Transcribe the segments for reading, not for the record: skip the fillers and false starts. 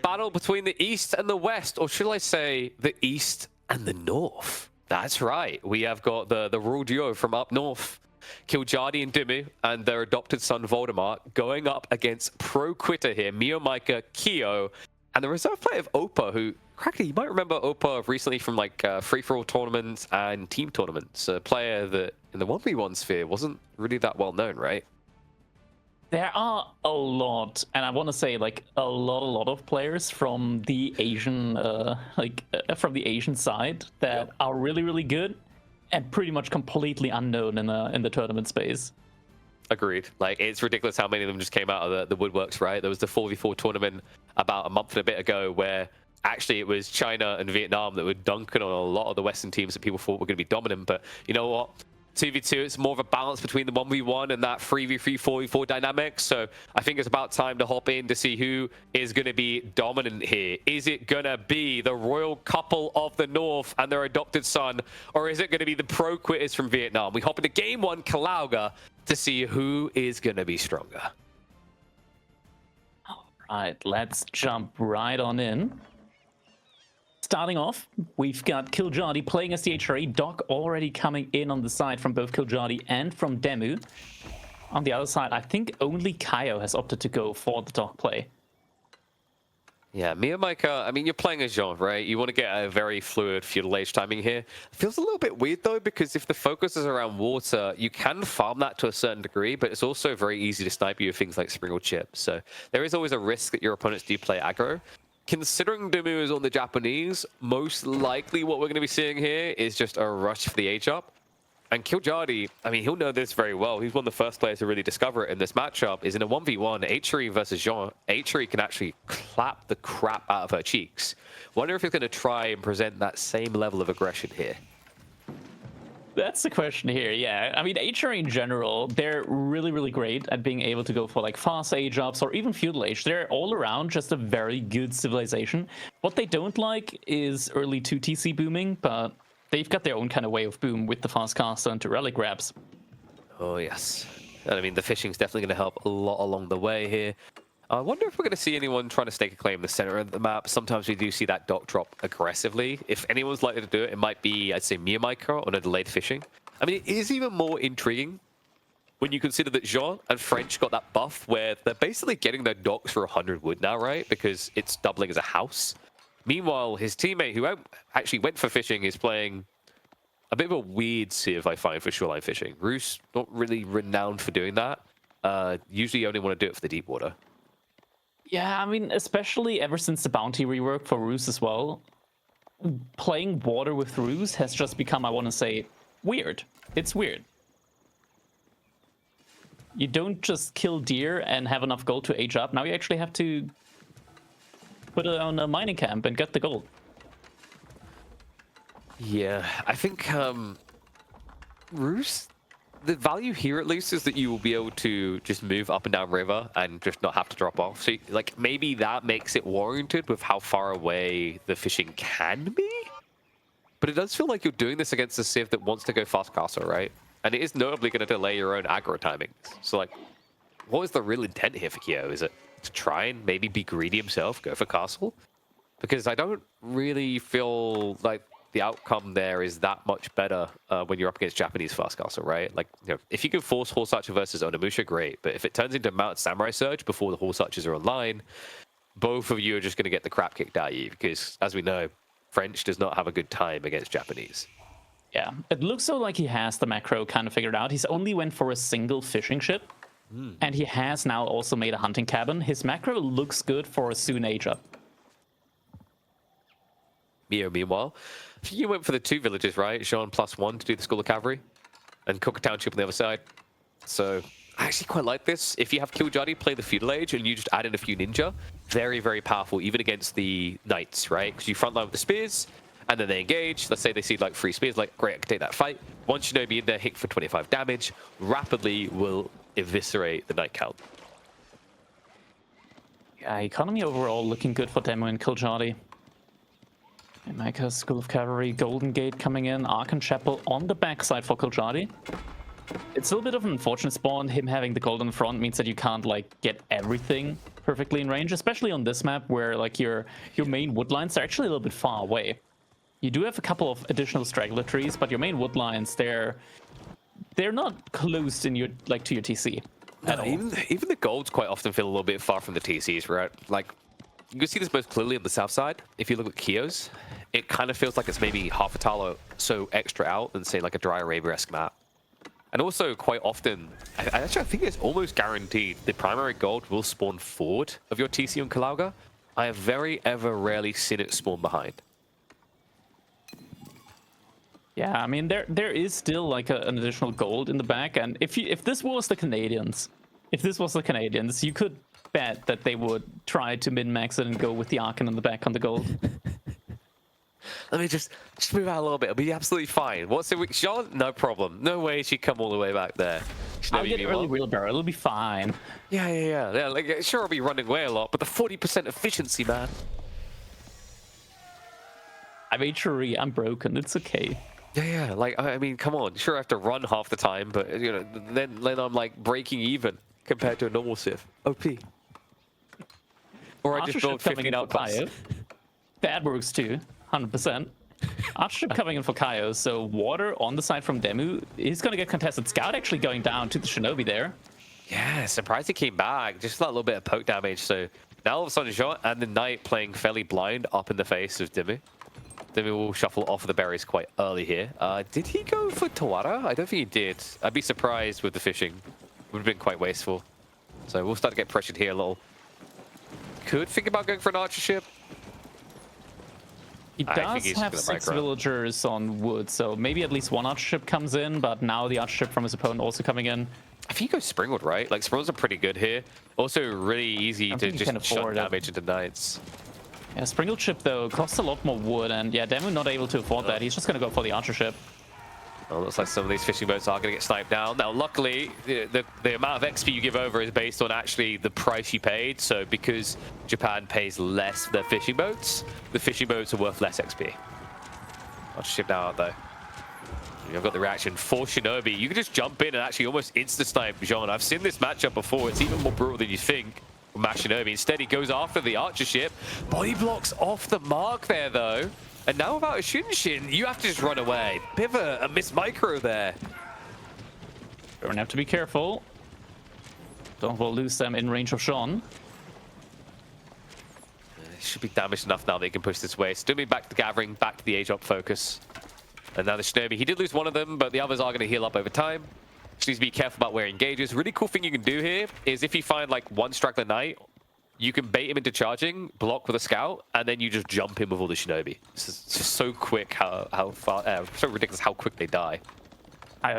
battle between the East and the West, or should I say the East and the North. That's right. We have got the royal duo from up north, Kiljardi and Dimmu, and their adopted son Voldemort, going up against pro quitter here, Miomaika, Kyo, and the reserve player of Opa, who, crackly, you might remember Opa recently from like free-for-all tournaments and team tournaments, a player that in the 1v1 sphere wasn't really that well known, right? There are a lot, and I want to say like a lot of players from the Asian, from the Asian side that are really good, and pretty much completely unknown in the tournament space. Agreed. Like, it's ridiculous how many of them just came out of the woodworks, right? There was the 4v4 tournament about a month and a bit ago where actually it was China and Vietnam that were dunking on a lot of the Western teams that people thought were going to be dominant. But you know what? 2v2, it's more of a balance between the 1v1 and that 3v3, 4v4 dynamic. So I think it's about time to hop in to see who is going to be dominant here. Is it going to be the royal couple of the North and their adopted son, or is it going to be the pro quitters from Vietnam? We hop into game one, Kalauga, to see who is going to be stronger. All right, let's jump right on in. Starting off, we've got Kiljardi playing as the HRE, Doc already coming in on the side from both Kiljardi and from Dimmu. On the other side, I think only Kaio has opted to go for the Doc play. Yeah, Miomaika, I mean, you're playing as Jean, right? You want to get a very fluid feudal age timing here. It feels a little bit weird, though, because if the focus is around water, you can farm that to a certain degree, but it's also very easy to snipe you with things like Spring or Chip. So there is always a risk that your opponents do play aggro. Considering Dimmu is on the Japanese, most likely what we're going to be seeing here is just a rush for the H-up. And Kiljardi, I mean, he'll know this very well. He's one of the first players to really discover it in this matchup. Is in a 1v1, HRE versus Jean. HRE can actually clap the crap out of her cheeks. Wonder if he's going to try and present that same level of aggression here. That's the question here, yeah. I mean, HRE in general, they're really great at being able to go for like fast age ups or even feudal age. They're all around just a very good civilization. What they don't like is early 2TC booming, but they've got their own kind of way of boom with the fast caster into relic grabs. Oh, yes. And I mean, the fishing's definitely going to help a lot along the way here. I wonder if we're going to see anyone trying to stake a claim in the center of the map. Sometimes we do see that dock drop aggressively. If anyone's likely to do it, it might be, I'd say, Miomaika on a delayed fishing. I mean, it is even more intriguing when you consider that Jean and French got that buff where they're basically getting their docks for 100 wood now, right? Because it's doubling as a house. Meanwhile, his teammate, who actually went for fishing, is playing a bit of a weird sieve, I find, for shoreline fishing. Roos, not really renowned for doing that. Usually you only want to do it for the deep water. Yeah, I mean, especially ever since the bounty rework for Roos as well, playing water with Roos has just become, I want to say, weird. It's weird. You don't just kill deer and have enough gold to age up. Now you actually have to put it on a mining camp and get the gold. Yeah, I think Roos, the value here at least is that you will be able to just move up and down river and just not have to drop off. So like maybe that makes it warranted with how far away the fishing can be. But it does feel like you're doing this against a civ that wants to go fast castle, right? And it is notably going to delay your own aggro timings. So like, what is the real intent here for Kyo? Is it to try and maybe be greedy himself, go for castle? Because I don't really feel like the outcome there is that much better when you're up against Japanese fast castle, right? Like, you know, if you can force Horse Archer versus Onimusha, great. But if it turns into Mount Samurai Surge before the Horse Archers are online, both of you are just going to get the crap kicked out of you. Because, as we know, French does not have a good time against Japanese. Yeah, it looks so like he has the macro kind of figured out. He's only went for a single fishing ship. And he has now also made a hunting cabin. His macro looks good for a soon age up. Mio, meanwhile, you went for the 2 villages, right? Jean +1 to do the School of Cavalry, and cook a township on the other side. So I actually quite like this. If you have Kiljardi play the feudal age and you just add in a few ninja, very powerful, even against the knights, right? Because you frontline with the spears, and then they engage. Let's say they see like 3 spears, like great, I can take that fight. Once you know me in there, hit for 25 damage, rapidly will eviscerate the knight count. Yeah, economy overall looking good for Demo and Kiljardi. Micah, School of Cavalry, Golden Gate coming in, Archon Chapel on the backside for Kiljardi. It's a little bit of an unfortunate spawn. Him having the gold on the front means that you can't like get everything perfectly in range, especially on this map where like your main wood lines are actually a little bit far away. You do have a couple of additional straggler trees, but your main wood lines, they're not close in your to your TC at all. Even the golds quite often feel a little bit far from the TCs, right? Like, you can see this most clearly on the south side. If you look at Kio's, it kind of feels like it's maybe half a tile or so extra out than, say, like a Dry Arabia-esque map. And also, quite often, I think it's almost guaranteed the primary gold will spawn forward of your TC on Calauga. I have very, ever rarely seen it spawn behind. Yeah, I mean, there is still like an additional gold in the back, and if this was the Canadians, you could bet that they would try to min-max it and go with the Archon in the back on the gold. Let me just move out a little bit. It'll be absolutely fine. What's it? Sean? No problem. No way she'd come all the way back there. I'll get early wheelbarrow. It'll be fine. Yeah. Like, sure, I'll be running away a lot, but the 40% efficiency, man. I'm HRE. I'm broken. It's okay. Yeah. Like, I mean, come on. Sure, I have to run half the time, but then I'm like breaking even compared to a normal Civ. OP. Or I just build 15 outposts. That works too. 100%. Archership coming in for Kaio, so water on the side from Demu. He's going to get contested. Scout actually going down to the Shinobi there. Yeah, surprised he came back. Just that little bit of poke damage. So now all of a sudden, Jean and the Knight playing fairly blind up in the face of Demu. Demu will shuffle off of the berries quite early here. Did he go for Tawara? I don't think he did. I'd be surprised with the fishing. Would have been quite wasteful. So we'll start to get pressured here a little. Could think about going for an Archership. He does have 6 villagers on wood, so maybe at least one Archship comes in, but now the Archship from his opponent also coming in. I think he goes Springwood, right? Like, Springwoods are pretty good here. Also, really easy to just shut damage into Knights. Yeah, Springwood ship, though, costs a lot more wood, and yeah, Demu not able to afford that. He's just going to go for the Archership. Well, looks like some of these fishing boats are going to get sniped down. Now, luckily, the amount of XP you give over is based on actually the price you paid. So because Japan pays less for their fishing boats, the fishing boats are worth less XP. I'll ship now out, though. I've got the reaction for Shinobi. You can just jump in and actually almost insta-snipe Jean. I've seen this matchup before. It's even more brutal than you think with Matt Shinobi. Instead, he goes after the Archership. Body blocks off the mark there, though. And now without a Shinshin, you have to just run away. Bit of a miss micro there. Don't have to be careful. Don't want to lose them in range of Sean. Should be damaged enough now that he can push this way. Still be back to the gathering, back to the age-up focus. And now the Shinobi, he did lose one of them, but the others are going to heal up over time. Just needs to be careful about where he engages. Really cool thing you can do here is if you find like one straggler Knight, you can bait him into charging, block with a scout, and then you just jump in with all the Shinobi. It's just so quick so ridiculous how quick they die.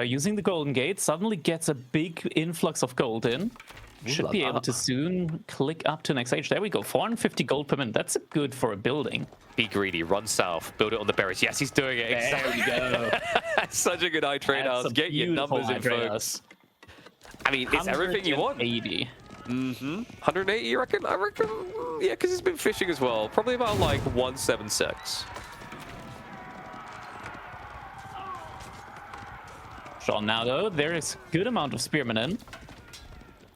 Using the Golden Gate suddenly gets a big influx of gold in. Should be able to soon click up to next age. There we go, 450 gold per minute. That's good for a building. Be greedy, run south, build it on the berries. Yes, he's doing it. Exactly. There you go. Such a good high trade house. Get your numbers in, folks. I mean, it's everything you want. 80. 180, you reckon? I reckon, yeah, because he's been fishing as well. Probably about like 176. Sean now, though, there is a good amount of spearmen in.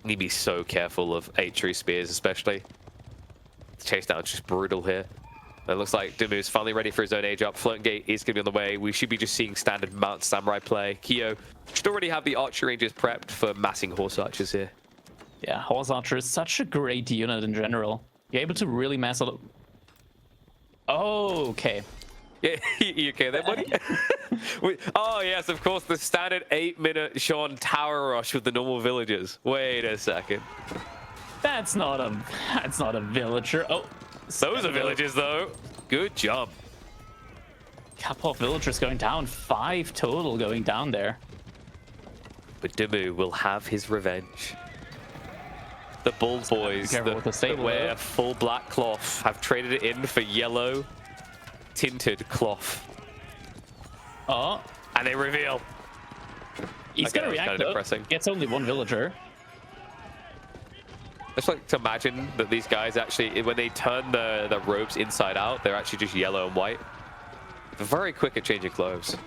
Need to be so careful of 8-tree spears, especially. The chase down is just brutal here. It looks like Demu's finally ready for his own age up. Floating Gate is going to be on the way. We should be just seeing standard Mount Samurai play. Kyo should already have the archer rangers prepped for massing horse archers here. Yeah, Horse Archer is such a great unit in general. You're able to really mass a lot. Oh, okay. Yeah, you okay there, buddy? Oh, yes, of course, the standard 8-minute Sean tower rush with the normal villagers. Wait a second. That's not a villager. Oh, those are villagers, though. Good job. Couple of villagers going down. 5 total going down there. But Demu will have his revenge. The Bull Boys that wear full black cloth have traded it in for yellow tinted cloth. Oh. And they reveal. He's going to react, though. Gets only 1 villager. I just like to imagine that these guys actually, when they turn the robes inside out, they're actually just yellow and white. They're very quick at changing clothes.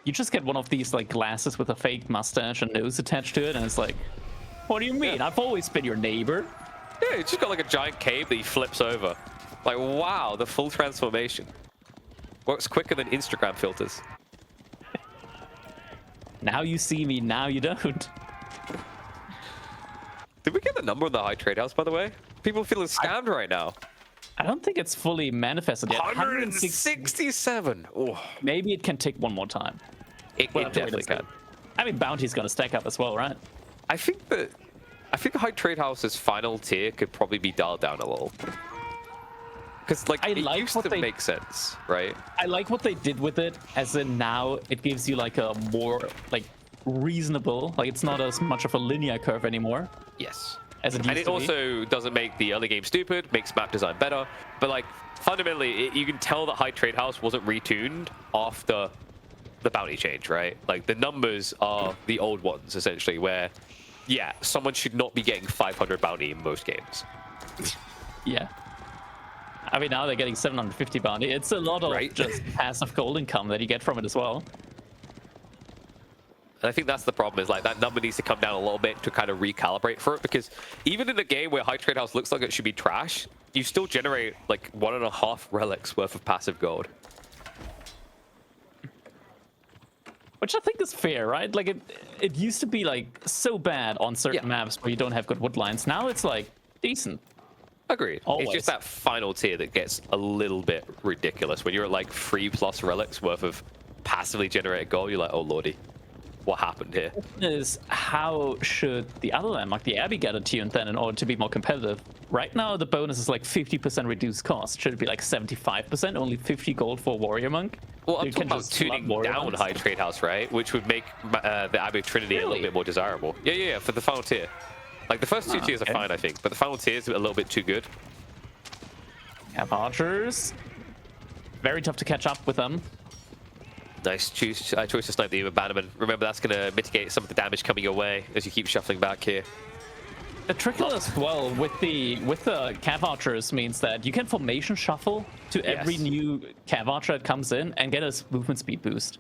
You just get one of these like glasses with a fake mustache and nose attached to it, and it's like, What do you mean? I've always been your neighbor. Yeah, it's just got like a giant cave that he flips over. Like, wow, the full transformation. Works quicker than Instagram filters. Now you see me, now you don't. Did we get the number on the high trade house, by the way? People feeling scammed right now. I don't think it's fully manifested yet. 167. Oh. Maybe it can tick one more time. It definitely can. I mean, bounty's gonna stack up as well, right? I think high trade house's final tier could probably be dialed down a little. Because like it used to make sense, right? I like what they did with it, as in now it gives you like a more like reasonable, like it's not as much of a linear curve anymore. Yes. As it used and it to also doesn't make the early game stupid, makes map design better. But like fundamentally, you can tell that high trade house wasn't retuned after the bounty change, right? Like the numbers are the old ones essentially, where yeah, someone should not be getting 500 bounty in most games. Yeah. I mean, now they're getting 750 bounty. It's a lot of just passive gold income that you get from it as well. And I think that's the problem, is like that number needs to come down a little bit to kind of recalibrate for it, because even in a game where high trade house looks like it should be trash, you still generate like 1.5 relics worth of passive gold. Which I think is fair, right? Like it used to be like so bad on certain maps where you don't have good wood lines. Now it's like decent. Agreed. Always. It's just that final tier that gets a little bit ridiculous. When you're at like 3+ relics worth of passively generated gold, you're like, oh lordy, what happened here? Is how should the other landmark, the Abbey, get attuned then in order to be more competitive? Right now the bonus is like 50% reduced cost. Should it be like 75%, only 50 gold for Warrior Monk? Well, I'm talking about tuning down high trade house, right? Which would make the Abbey Trinity a little bit more desirable. Yeah, for the final tier. Like the first two tiers are fine, I think, but the final tier is a little bit too good. Have archers. Very tough to catch up with them. Nice choice to snipe the abandonment. Remember, that's going to mitigate some of the damage coming your way as you keep shuffling back here. The trickle as well with the cav archers means that you can formation shuffle to every new cav archer that comes in and get a movement speed boost.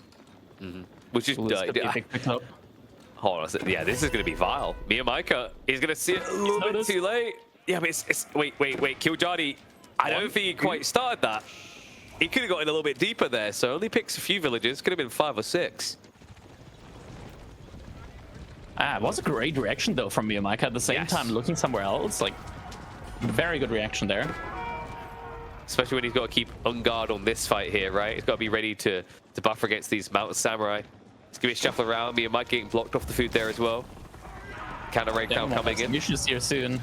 Which is hold on, yeah, this is going to be vile. Miyamika is going to see it a little bit too late. Yeah, but it's wait, Killjohnny, I don't think he quite started that. He could have gotten a little bit deeper there, so only picks a few villages. Could have been 5 or 6. It was a great reaction though from Miyamika. At the same time, looking somewhere else, like very good reaction there. Especially when he's got to keep on guard on this fight here, right? He's got to be ready to buffer against these mountain samurai. It's going to be a shuffle around. Miyamika getting blocked off the food there as well. Counter rank now coming in. Missions here soon.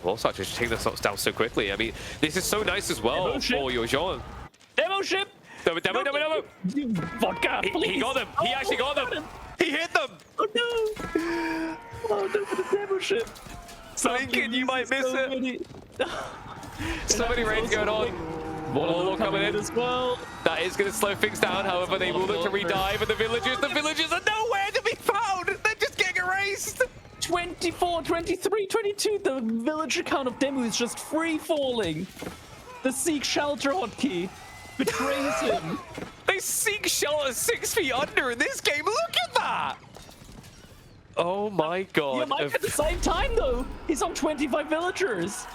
Well, such just taking the shots down so quickly. I mean, this is so nice as well for your Jean. Demo ship! Demo! Vodka, please! He got them! He actually got them! He hit them! Oh no! Oh no, for the demo ship! Lincoln, you might miss it! So many raids going on. Warlord coming in as well. That is going to slow things down. However, they will look to redive, and the villagers are nowhere to be found. They're just getting erased. 24, 23, 22. The villager count of Demu is just free falling. The seek shelter hotkey betrays him. They seek shelter 6 feet under in this game. Look at that. Oh my god. Yeah, Mike at the same time though. He's on 25 villagers.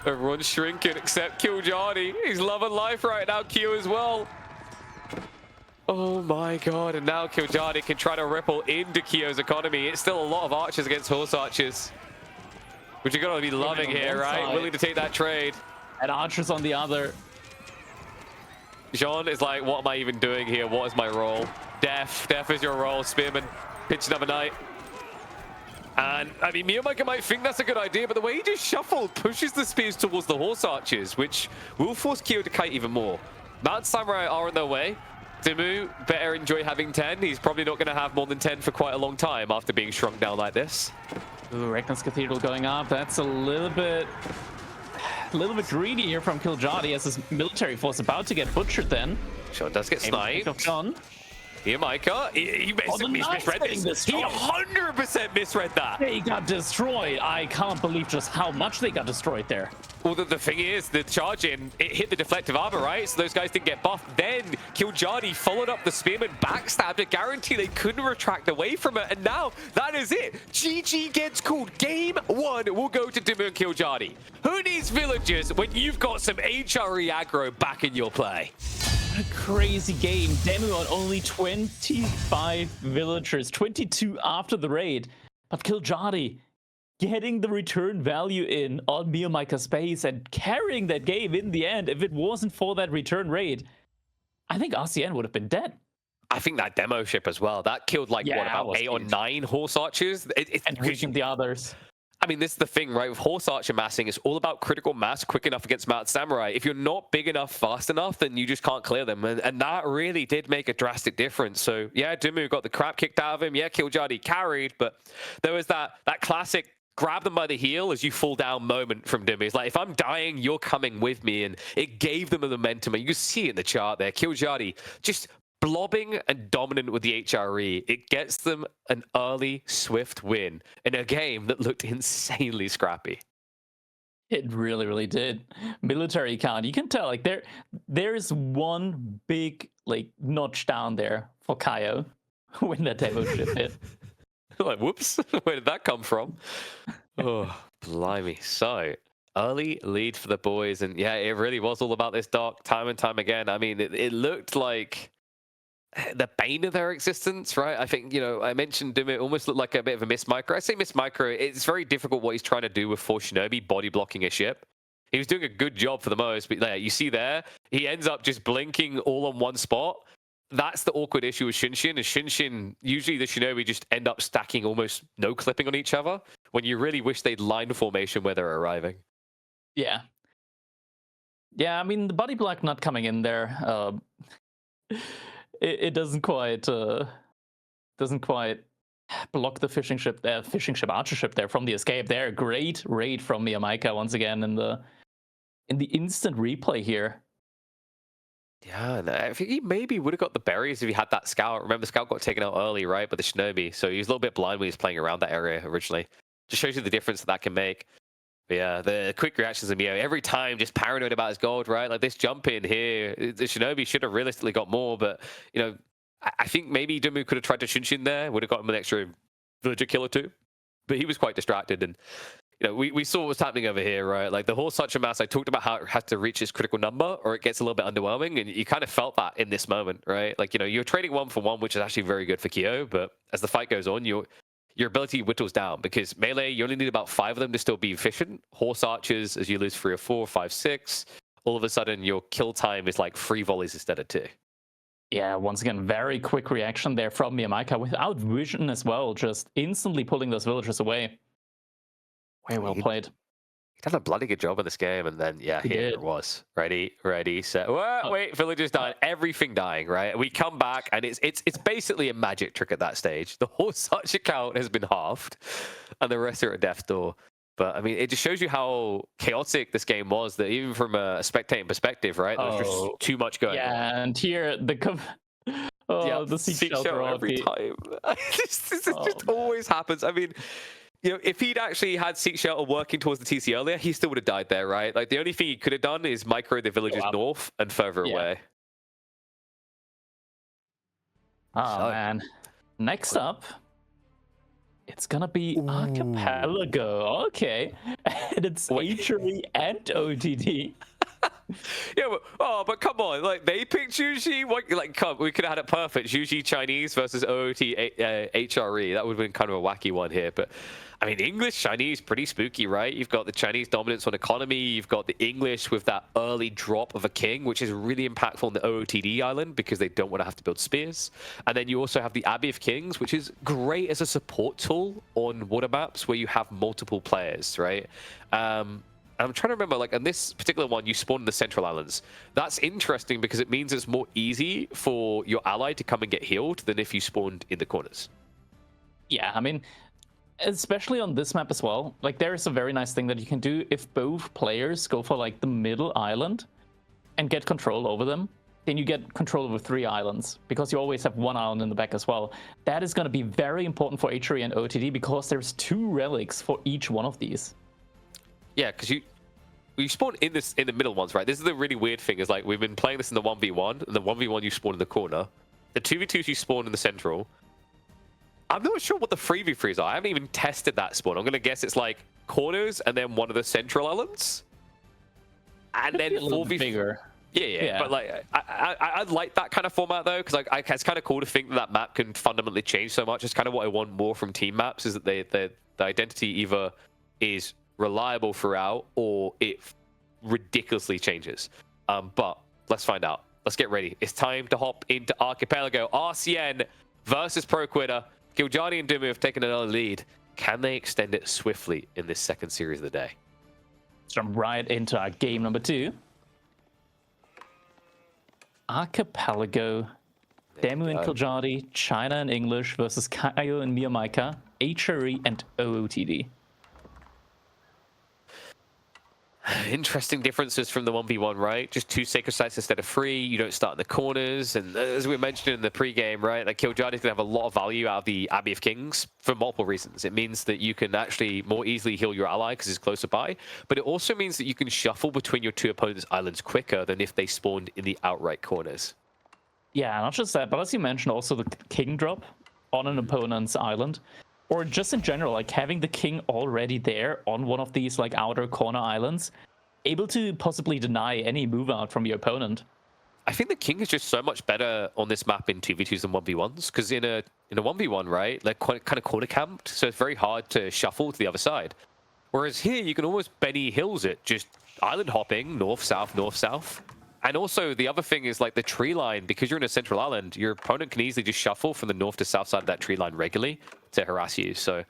Everyone's shrinking except Killjohnny. He's loving life right now, Q as well. Oh my god, and now Killjohnny can try to ripple into Kyo's economy. It's still a lot of archers against horse archers, which you're going to be loving here, right? Willing to take that trade. And archers on the other. Jean is like, what am I even doing here? What is my role? Death is your role, Spearman. Pitch number 9. And, I mean, Miyamika might think that's a good idea, but the way he just shuffled pushes the spears towards the horse archers, which will force Kyo to kite even more. Mountain Samurai are on their way. Dimu better enjoy having 10. He's probably not going to have more than 10 for quite a long time after being shrunk down like this. Ooh, Regnant's Cathedral going up. That's a little bit greedy here from Killjohnny as his military force about to get butchered then. Sean does get sniped. Micah, he misread this. He 100% misread that. They got destroyed. I can't believe just how much they got destroyed there. Well, the thing is, the charge in, it hit the deflective armor, right? So those guys didn't get buffed. Then Kiljadi followed up the spearman, backstabbed to guarantee they couldn't retract away from it. And now that is it. GG gets called. Game 1 will go to Dimmu and Kiljadi. Who needs villagers when you've got some HRE aggro back in your play? What a crazy game. Demu on only 25 villagers, 22 after the raid. But Kiljadi getting the return value in on Miyamika space and carrying that game in the end. If it wasn't for that return raid, I think RCN would have been dead. I think that demo ship as well, that killed like, what, about 8 or 9 horse archers? And reaching the others. I mean, this is the thing, right? With horse archer massing, it's all about critical mass quick enough against Mount Samurai. If you're not big enough, fast enough, then you just can't clear them. And that really did make a drastic difference. So, yeah, Dimmu got the crap kicked out of him. Yeah, Kiljadi carried, but there was that classic grab them by the heel as you fall down moment from Dimmu. It's like, if I'm dying, you're coming with me. And it gave them the momentum. And you can see it in the chart there. Kiljadi just blobbing and dominant with the HRE. It gets them an early, swift win in a game that looked insanely scrappy. It really, really did. Military count, you can tell, like, there's one big, like, notch down there for Kaio when that demo ship hit. Like, whoops, where did that come from? Oh, blimey. So, early lead for the boys. And yeah, it really was all about this dock time and time again. I mean, it looked like the bane of their existence, right? I think, you know, I mentioned Dimmu, it almost looked like a bit of a miss micro. I say miss micro, it's very difficult what he's trying to do with 4 Shinobi body blocking a ship. He was doing a good job for the most, but yeah, you see there, he ends up just blinking all on one spot. That's the awkward issue with Shinshin. Is Shinshin, usually the Shinobi just end up stacking almost no clipping on each other when you really wish they'd line formation where they're arriving. Yeah. Yeah, I mean, the body block not coming in there, it doesn't quite block the fishing ship archer ship there from the escape there. Great raid from Miyamika once again in the instant replay here. Yeah, and I think he maybe would have got the berries if he had that scout. Remember, scout got taken out early, right, by the Shinobi, so he was a little bit blind when he was playing around that area originally. Just shows you the difference that can make. But yeah, the quick reactions of Mio every time, just paranoid about his gold, right? Like this jump in here, the Shinobi should have realistically got more, but you know, I think maybe Dimmu could have tried to Shinshin there, would have got him an extra villager kill or 2, but he was quite distracted. And you know, we saw what's happening over here, right? Like the horse archer mass, I talked about how it has to reach its critical number or it gets a little bit underwhelming, and you kind of felt that in this moment, right? Like, you know, you're trading 1 for 1, which is actually very good for Kyo, but as the fight goes on, your ability whittles down, because melee, you only need about 5 of them to still be efficient. Horse archers, as you lose 3 or 4, 5, 6, all of a sudden your kill time is like 3 volleys instead of 2. Yeah, once again, very quick reaction there from Miyamika without vision as well, just instantly pulling those villagers away. Very well played. He done a bloody good job of this game, and then yeah, here it was. Ready, set. Wait, villagers dying, everything dying, right? We come back, and it's basically a magic trick at that stage. The horse archer count has been halved, and the rest are at death's door. But I mean, it just shows you how chaotic this game was. That even from a spectating perspective, right? There was just too much going on. Yeah, and here the the seek shelter every time. This just always happens. I mean, you know, if he'd actually had Seek Shelter working towards the TC earlier, he still would have died there, right? Like, the only thing he could have done is micro the villagers north and further away. Oh, man. Next up, it's gonna be Archipelago. Okay. And it's HRE and OTD. Yeah, but come on, like they picked Juji. We could have had it perfect. Juji Chinese versus OOT HRE. That would have been kind of a wacky one here. But I mean, English Chinese pretty spooky, right? You've got the Chinese dominance on economy. You've got the English with that early drop of a king, which is really impactful on the OOTD island because they don't want to have to build spears. And then you also have the Abbey of Kings, which is great as a support tool on water maps where you have multiple players, right? I'm trying to remember, like, on this particular one, you spawn in the Central Islands. That's interesting because it means it's more easy for your ally to come and get healed than if you spawned in the corners. Yeah, I mean, especially on this map as well, like, there is a very nice thing that you can do if both players go for, like, the middle island and get control over them. then you get control over 3 islands, because you always have 1 island in the back as well. That is going to be very important for HRE and OTD, because there's 2 relics for each one of these. Yeah, because you spawn in the middle ones, right? This is the really weird thing, is like we've been playing this in the 1v1, and the 1v1 you spawn in the corner. The 2v2s you spawn in the central. I'm not sure what the 3v3s are. I haven't even tested that spawn. I'm going to guess it's like corners and then one of the central islands. And then 4v... bigger. Yeah. But like, I like that kind of format though, because it's kind of cool to think that map can fundamentally change so much. It's kind of what I want more from team maps, is that the identity either is reliable throughout or it ridiculously changes. But let's find out. Let's get ready. It's time to hop into Archipelago. RCN versus ProQuitter. Giljani and Dumu have taken another lead. Can they extend it swiftly in this second series of the day? Let's jump right into our game number 2. Archipelago, Demu and Giljani, China and English versus Kaio and Miyamaika, HRE and OOTD. Interesting differences from the 1v1, right? Just 2 sacred sites instead of 3. You don't start in the corners. And as we mentioned in the pre-game, right, like Giljani's going to have a lot of value out of the Abbey of Kings for multiple reasons. It means that you can actually more easily heal your ally because it's closer by. But it also means that you can shuffle between your 2 opponents' islands quicker than if they spawned in the outright corners. Yeah, not just that, but as you mentioned, also the king drop on an opponent's island. Or just in general, like having the king already there on one of these like outer corner islands, able to possibly deny any move out from your opponent. I think the king is just so much better on this map in 2v2s than 1v1s, because in a 1v1, right, they're kind of corner camped, so it's very hard to shuffle to the other side. Whereas here, you can almost Benny Hills it, just island hopping, north, south. And also, the other thing is like the tree line, because you're in a central island, your opponent can easily just shuffle from the north to south side of that tree line regularly to harass you. So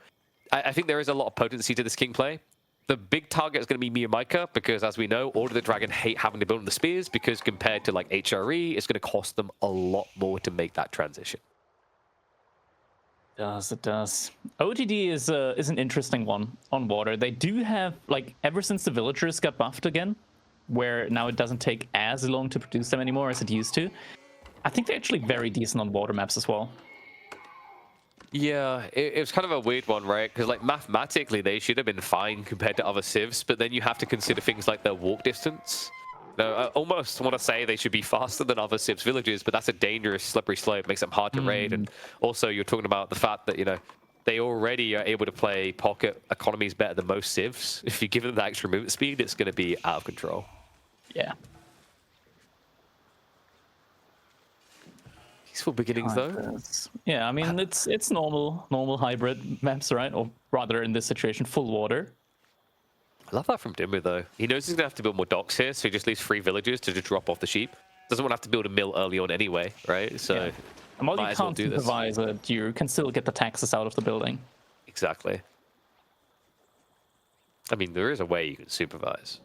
I think there is a lot of potency to this king play. The big target is going to be Miyamaika, because as we know, Order of the Dragon hate having to build on the spears, because compared to like HRE, it's going to cost them a lot more to make that transition. It does. OTD is an interesting one on water. They do have, like, ever since the villagers got buffed again, where now it doesn't take as long to produce them anymore as it used to, I think they're actually very decent on water maps as well. Yeah, it was kind of a weird one, right? Because like mathematically, they should have been fine compared to other civs, but then you have to consider things like their walk distance. No, I almost want to say they should be faster than other civs villages, but that's a dangerous slippery slope, makes them hard to raid. And also, you're talking about the fact that, you know, they already are able to play pocket economies better than most civs. If you give them that extra movement speed, it's going to be out of control. Yeah. Peaceful beginnings, though. Yeah, I mean, it's normal hybrid maps, right? Or rather, in this situation, full water. I love that from Dimmu, though. He knows he's going to have to build more docks here, so he just leaves 3 villagers to just drop off the sheep. Doesn't want to have to build a mill early on anyway, right? So, yeah. And while you can't supervise it, you can still get the taxes out of the building. Exactly. I mean, there is a way you can supervise.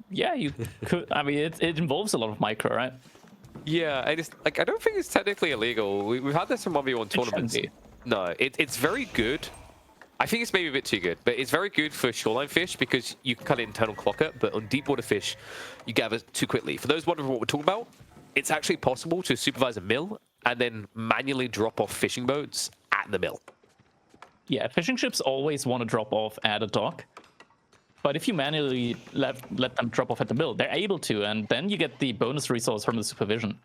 Yeah, you could. I mean, it involves a lot of micro, right? Yeah, I don't think it's technically illegal. We've had this in 1v1 tournaments. No, it's very good. I think it's maybe a bit too good, but it's very good for shoreline fish because you can kind of internal clock it, but on deep water fish, you gather too quickly. For those wondering what we're talking about, it's actually possible to supervise a mill and then manually drop off fishing boats at the mill. Yeah, fishing ships always want to drop off at a dock. But if you manually let them drop off at the mill, they're able to, and then you get the bonus resource from the supervision.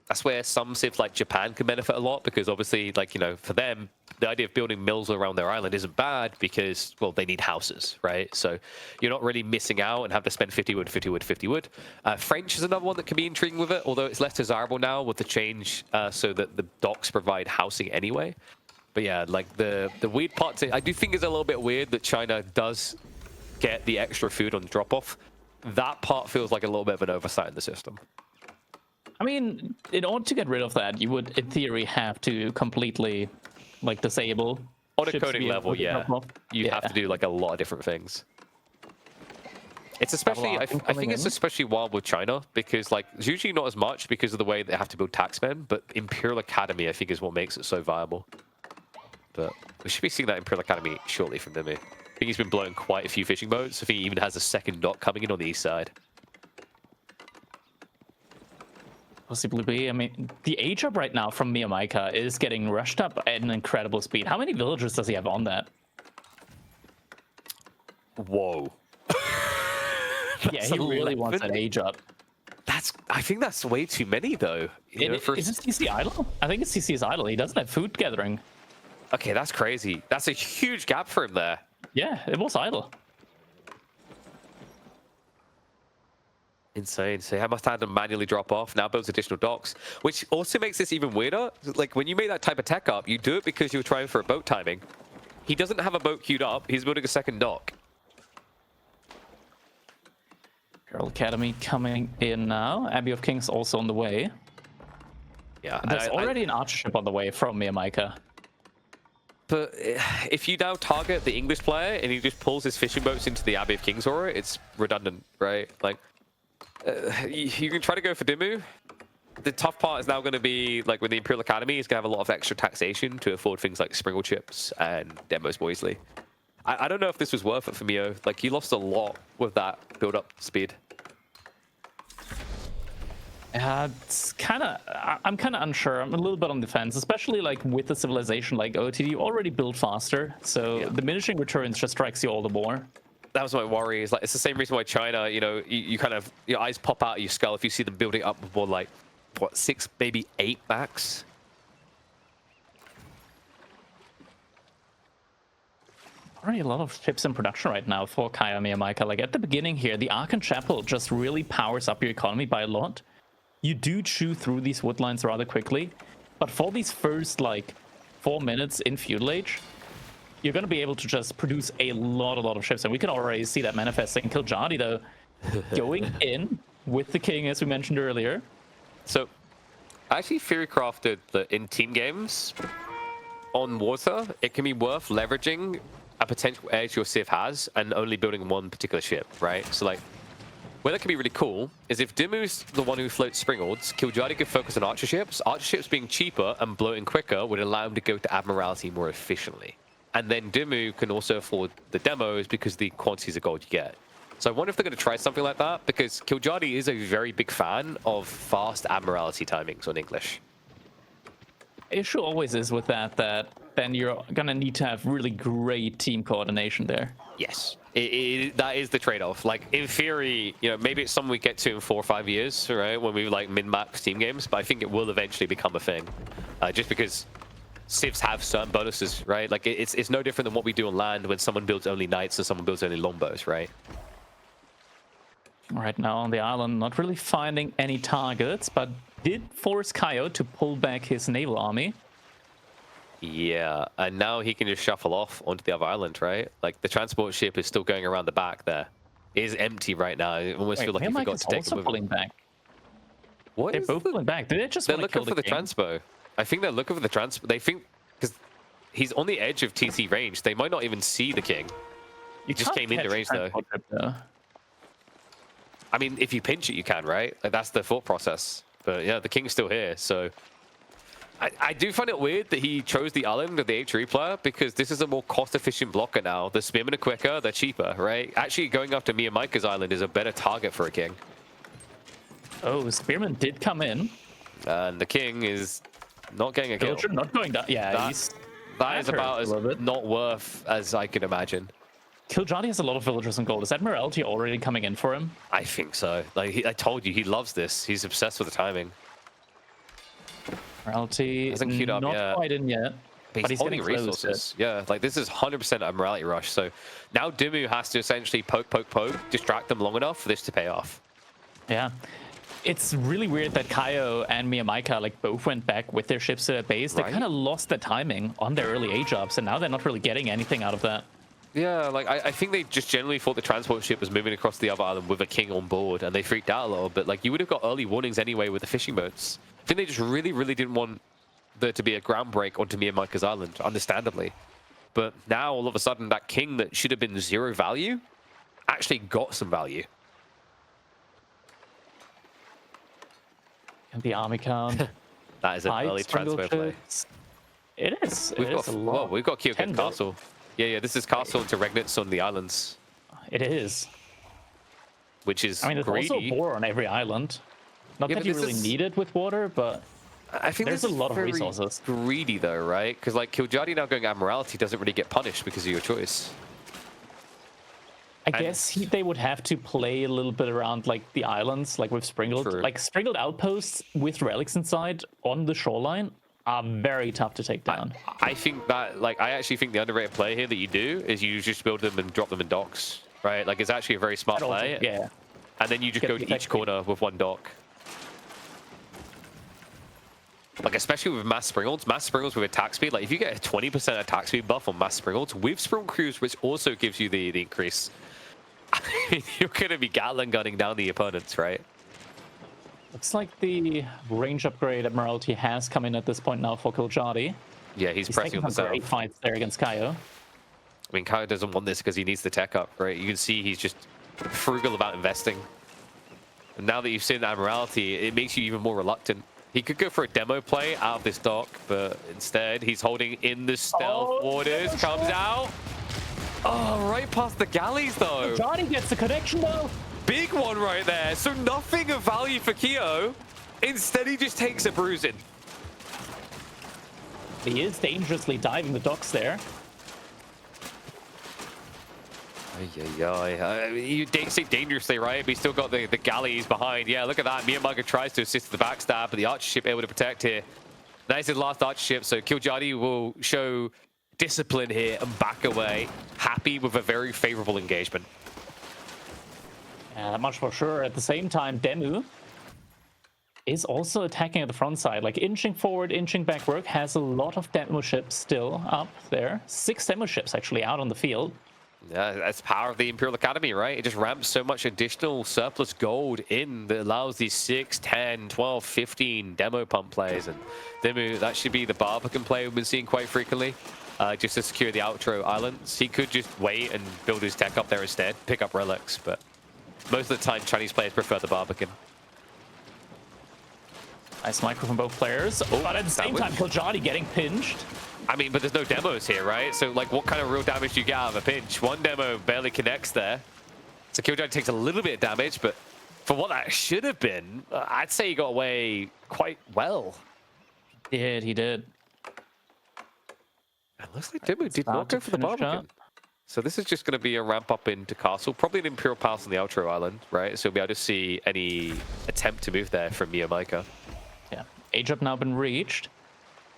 That's where some civs like Japan can benefit a lot, because obviously, like, you know, for them, the idea of building mills around their island isn't bad because, well, they need houses, right? So you're not really missing out and have to spend 50 wood, 50 wood, 50 wood. French is another one that can be intriguing with it, although it's less desirable now with the change so that the docks provide housing anyway. But yeah, like the weird part, I do think is a little bit weird that China does get the extra food on drop-off. That part feels like a little bit of an oversight in the system. I mean, in order to get rid of that, you would, in theory, have to completely, like, disable. On a coding level, yeah. You have to do, like, a lot of different things. It's especially, I think it's especially wild with China, because, like, it's usually not as much because of the way they have to build taxmen, but Imperial Academy, I think, is what makes it so viable. But we should be seeing that Imperial Academy shortly from Demi. I think he's been blowing quite a few fishing boats. I think he even has a second dock coming in on the east side. possibly be. I mean, the age up right now from Miyamaika is getting rushed up at an incredible speed. How many villagers does he have on that? Whoa. Yeah, he really wants that age up. I think that's way too many, though. You know, Is this CC idle? I think it's CC's idle. He doesn't have food gathering. Okay, that's crazy. That's a huge gap for him there. Yeah, it was idle. Insane. So I must have to manually drop off. Now builds additional docks, which also makes this even weirder. Like when you make that type of tech up, you do it because you're trying for a boat timing. He doesn't have a boat queued up. He's building a second dock. Girl Academy coming in now. Abbey of Kings also on the way. Yeah, there's already an archership on the way from Miyamaika. But if you now target the English player and he just pulls his fishing boats into the Abbey of Kings aura, it's redundant, right? Like, you can try to go for Dimmu. The tough part is now going to be, like, with the Imperial Academy, he's going to have a lot of extra taxation to afford things like Springle Chips and Demos Moisley. I don't know if this was worth it for Mio. Like, he lost a lot with that build-up speed. It's kind of, I'm kind of unsure. I'm a little bit on the fence, especially like with a civilization like OTD, you already build faster, so diminishing returns just strikes you all the more. That was my worry. Is like it's the same reason why China, you know, you kind of your eyes pop out of your skull if you see them building up with more like what 6, maybe 8 max. Already a lot of ships in production right now for Kaya Miyamaika. Like at the beginning here, the Archon Chapel just really powers up your economy by a lot. You do chew through these woodlines rather quickly, but for these first like 4 minutes in Feudal Age, you're going to be able to just produce a lot of ships, and we can already see that manifesting. Kiljadi though, going in with the king as we mentioned earlier. So, I actually theory crafted that in team games on water, it can be worth leveraging a potential edge your Civ has and only building one particular ship, right? So like, where that can be really cool is if Dimmu's the one who floats Springolds, Kiljadi could focus on archer ships. Archer ships being cheaper and bloating quicker would allow him to go to Admiralty more efficiently. And then Dimmu can also afford the demos because of the quantities of gold you get. So I wonder if they're going to try something like that, because Kiljadi is a very big fan of fast Admiralty timings on English. Issue always is with that then you're going to need to have really great team coordination there. Yes, that is the trade-off. Like, in theory, you know, maybe it's something we get to in 4 or 5 years, right, when we like min-max team games, but I think it will eventually become a thing. Just because Civs have certain bonuses, right? Like, it's no different than what we do on land when someone builds only knights and someone builds only longbows, right? Right now on the island, not really finding any targets, but did force Kaio to pull back his naval army. Yeah, and now he can just shuffle off onto the other island, right? Like, the transport ship is still going around the back there. It is empty right now. I almost feel like he forgot to take also pulling back. What? They're both pulling back. Did they just They're looking for the transpo. I think they're looking for the transpo. They think, because he's on the edge of TC range, they might not even see the king. He just came into range, though. I mean, if you pinch it, you can, right? Like, that's the thought process. But yeah, the king's still here, so... I do find it weird that he chose the island of the H3 player, because this is a more cost-efficient blocker now. The spearmen are quicker, they're cheaper, right? Actually, going after Miyamaika's island is a better target for a king. Oh, spearmen did come in. And the king is not getting a kill. Not going down. Yeah, that is about as not worth as I could imagine. Kiljadi has a lot of villagers and gold. Is Admiralty already coming in for him? I think so. Like I told you, he loves this. He's obsessed with the timing. Admiralty hasn't queued up not quite in yet. But he's getting resources. Yeah, like this is 100% Admiralty rush. So now Dimmu has to essentially poke, distract them long enough for this to pay off. Yeah. It's really weird that Kaio and Miyamaika like both went back with their ships to their base. They kind of lost the timing on their early A-jobs, and now they're not really getting anything out of that. Yeah, like I think they just generally thought the transport ship was moving across the other island with a king on board, and they freaked out a little bit. Like, you would have got early warnings anyway with the fishing boats. I think they just really didn't want there to be a ground break onto Miyamaika's island, understandably. But now, all of a sudden, that king that should have been 0 value actually got some value. And the army count. That is an early transfer play. It is. We've got Kyogen Castle. Yeah, this is Castle into Regnitz on the islands. It is. Which is there's greedy. also war on every island. Not Yeah, that but you this really is- need it with water, but I think there's this a is lot of very resources. greedy though, right? Because like Kiljadi now going Admiralty doesn't really get punished because of your choice. I guess they would have to play a little bit around like the islands, like with sprinkled, True. like sprinkled outposts with relics inside on the shoreline are very tough to take down. I think that, like, I actually think the underrated play here that you do is you just build them and drop them in docks, right? Like, it's actually a very smart play. Yeah. And then you just Get go the to each effect. corner with one dock. Like, especially with mass springles with attack speed. Like, if you get a 20% attack speed buff on mass springles with Springle Crews, which also gives you the increase, you're going to be Gatling gunning down the opponents, right? Looks like the range upgrade Admiralty has come in at this point now for Kiljadi. Yeah, he's pressing taking on the some great south. fights there against Kaio. I mean, Kyle doesn't want this because he needs the tech up, right? You can see he's just frugal about investing. And now that you've seen Admiralty, it makes you even more reluctant. He could go for a demo play out of this dock, but instead he's holding in the stealth waters, comes out. Oh, right past the galleys though. Johnny gets the connection though. Big one right there. So nothing of value for Kyo. Instead, he just takes a bruising. He is dangerously diving the docks there. You say dangerously, right? But he's still got the galleys behind. Yeah, look at that. Miyamaga tries to assist the backstab, but the archer ship able to protect here. That is his last archer ship, so Kiljadi will show discipline here and back away, happy with a very favorable engagement. Yeah, that much for sure. At the same time, Demu is also attacking at the front side, like inching forward, inching backward, has a lot of demo ships still up there. 6 demo ships actually out on the field. Yeah, that's the power of the Imperial Academy, right? It just ramps so much additional surplus gold in that allows these 6, 10, 12, 15 demo pump plays. And Demu, that should be the Barbican play we've been seeing quite frequently, just to secure the outro islands. He could just wait and build his tech up there instead, pick up relics, but most of the time Chinese players prefer the Barbican. Nice micro from both players, but at the same time, Kiljadi getting pinched. I mean, but there's no demos here, right? So, like, what kind of real damage do you get out of a pinch? One demo barely connects there. So Kiljadi takes a little bit of damage, but for what that should have been, I'd say he got away quite well. He did. And looks like Demu did not go for the Barbican. So this is just going to be a ramp up into Castle, probably an Imperial Palace on the outro island, right? So we'll be able to see any attempt to move there from Miyamaga. Yeah, age up now been reached.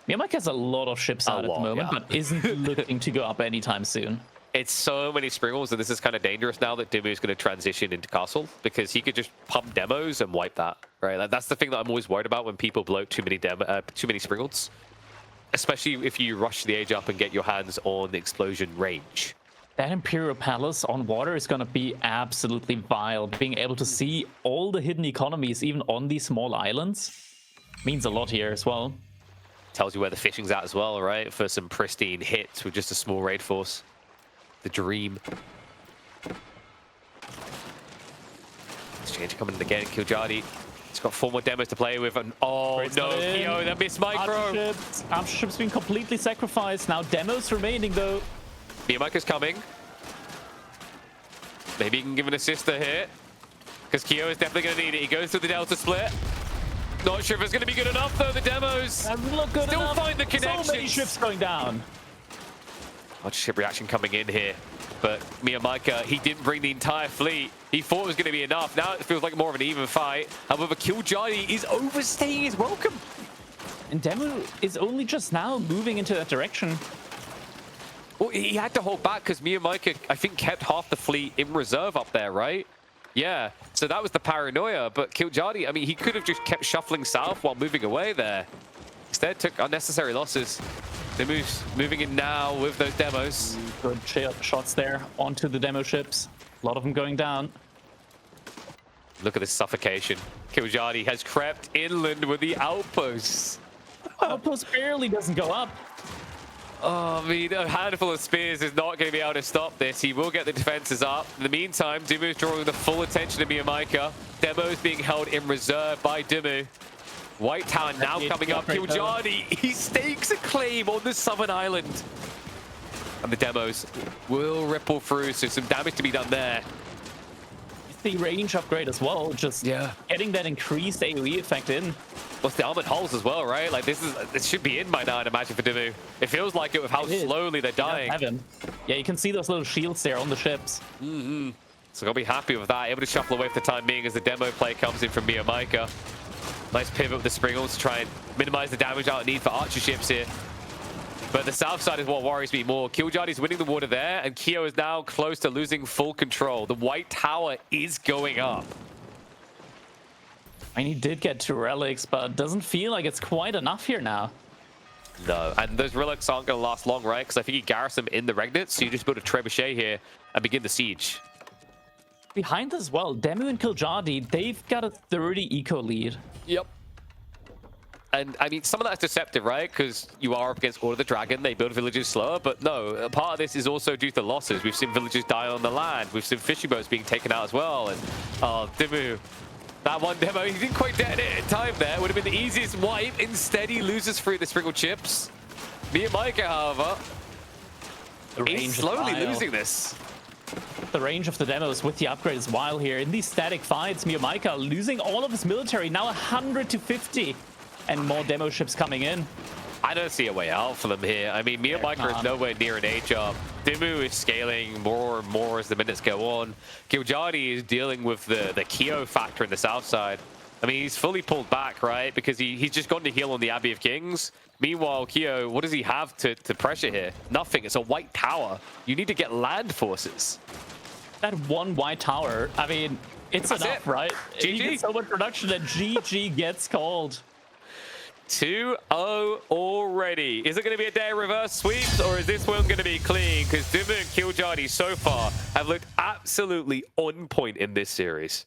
Miyamaga has a lot of ships out at the moment, but isn't looking to go up anytime soon. It's so many springles, and this is kind of dangerous now that Demu is going to transition into Castle, because he could just pump demos and wipe that, right? Like, that's the thing that I'm always worried about when people bloat too many springles, especially if you rush the age up and get your hands on the explosion range. That Imperial Palace on water is going to be absolutely vile. Being able to see all the hidden economies, even on these small islands, means a lot here as well. Tells you where the fishing's at as well, right? For some pristine hits with just a small raid force. The dream. Exchange coming in again. Kiljadi. He's got 4 more demos to play with. And oh no, Kyo, that missed micro. Archer ship's been completely sacrificed. Now demos remaining though. Miyamaga's coming. Maybe he can give an assist here. Because Kyo is definitely going to need it. He goes through the Delta split. Not sure if it's going to be good enough though, the demos. Look good Still enough. find the connections. So many ships going down. Archer ship reaction coming in here. But Miyamaga, he didn't bring the entire fleet. He thought it was going to be enough. Now it feels like more of an even fight. However, Kiljadi is overstaying his welcome. And Demu is only just now moving into that direction. Well, he had to hold back because Miyamaga, I think, kept half the fleet in reserve up there, right? Yeah, so that was the paranoia. But Kiljadi, I mean, he could have just kept shuffling south while moving away there. Instead, took unnecessary losses. They're moving in now with those demos. Good shots there onto the demo ships. A lot of them going down. Look at this suffocation. Kiljadi has crept inland with the outposts. Outpost barely doesn't go up. Oh, I mean, a handful of spears is not going to be able to stop this. He will get the defenses up. In the meantime, Demu is drawing the full attention of Miyamaga. Demo is being held in reserve by Demu. White Town now coming up. Kiljadi, he stakes a claim on the southern island. And the demos will ripple through, so some damage to be done there. the range upgrade as well. Just getting that increased AoE effect in. What's the armored hulls as well, right? Like this should be in by now, I'd imagine, for Dimmu. It feels like it with how slowly they're dying. Yeah, you can see those little shields there on the ships. So I'll be happy with that. Able to shuffle away for the time being as the demo play comes in from Miyamaika. Nice pivot with the Springles to try and minimize the damage out need for archer ships here. But the south side is what worries me more. Killjadi's winning the water there, and Kyo is now close to losing full control. The white tower is going up. I mean, he did get 2 relics, but doesn't feel like it's quite enough here now. No, and those relics aren't going to last long, right? Because I think he garrisoned them in the Regnants, so you just build a trebuchet here and begin the siege. Behind as well, Demu and Killjadi, they've got a 30 eco lead. Yep. And I mean, some of that's deceptive, right? Because you are up against Order of the Dragon, they build villages slower, but no, a part of this is also due to losses. We've seen villages die on the land, we've seen fishing boats being taken out as well, and Dimmu, that one demo, he didn't quite detonate in time there. Would have been the easiest wipe. Instead, he loses through the sprinkled chips. Miyamaika, however, he's slowly losing this. The range of the demos with the upgrade is wild here. In these static fights, Miyamaika losing all of his military, now 100 to 50. And more demo ships coming in. I don't see a way out for them here. I mean, Miyamaika is nowhere near an A-job. Dimmu is scaling more and more as the minutes go on. Killjadi is dealing with the Kyo factor in the south side. I mean, he's fully pulled back, right? Because he's just gone to heal on the Abbey of Kings. Meanwhile, Kyo, what does he have to pressure here? Nothing. It's a white tower. You need to get land forces. That one white tower, I mean, it's enough, right? GG. He gets so much production that GG gets called. 2-0 already. Is it going to be a day of reverse sweeps, or is this one going to be clean? Because Dimmu and Killjadi so far have looked absolutely on point in this series.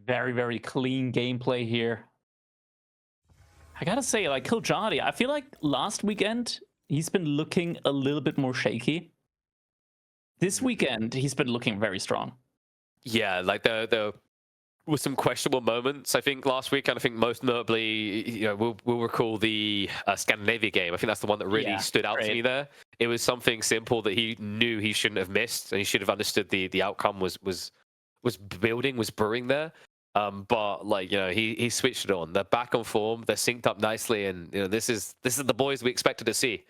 Very, very clean gameplay here. I gotta say, like, Killjadi, I feel like last weekend, he's been looking a little bit more shaky. This weekend, he's been looking very strong. Yeah, like the with some questionable moments, I think, last week, and I think most notably, you know, we'll recall the Scandinavia game. I think that's the one that really stood out to me there. It was something simple that he knew he shouldn't have missed, and he should have understood the outcome was brewing there. But like, you know, he switched it on. They're back on form. They're synced up nicely, and you know, this is the boys we expected to see,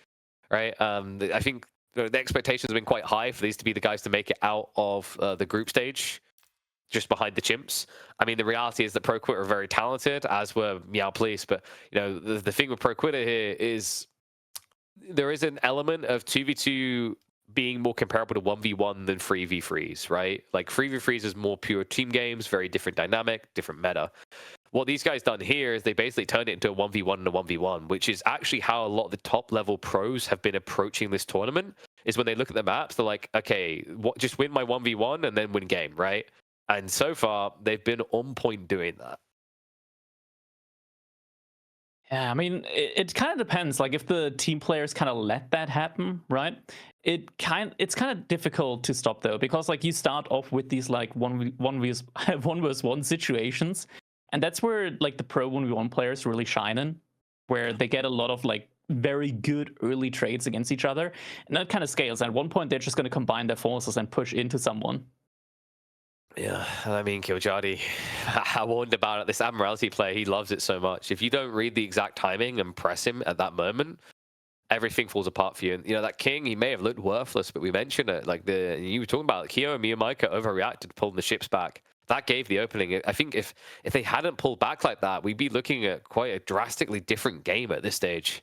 right? I think the expectations have been quite high for these to be the guys to make it out of the group stage, just behind the chimps. I mean, the reality is that ProQuit are very talented, as were Meow Police. But you know, the thing with ProQuitter here is there is an element of 2v2 being more comparable to 1v1 than 3v3s, right? Like 3v3s is more pure team games, very different dynamic, different meta. What these guys done here is they basically turned it into a 1v1 and a 1v1, which is actually how a lot of the top level pros have been approaching this tournament. Is when they look at the maps, they're like, okay, just win my 1v1 and then win game, right? And so far, they've been on point doing that. Yeah, I mean, it kind of depends. Like, if the team players kind of let that happen, right? It's kind of difficult to stop, though, because like you start off with these like one versus one situations, and that's where like the pro 1v1 players really shine in, where they get a lot of like very good early trades against each other, and that kind of scales. At one point, they're just going to combine their forces and push into someone. Yeah, I mean, Killjadi, I warned about it. This Admiralty play, he loves it so much. If you don't read the exact timing and press him at that moment, everything falls apart for you. And, you know, that king, he may have looked worthless, but we mentioned it. Like, you were talking about Kyo and Miyamaika overreacted, pulling the ships back. That gave the opening. I think if they hadn't pulled back like that, we'd be looking at quite a drastically different game at this stage.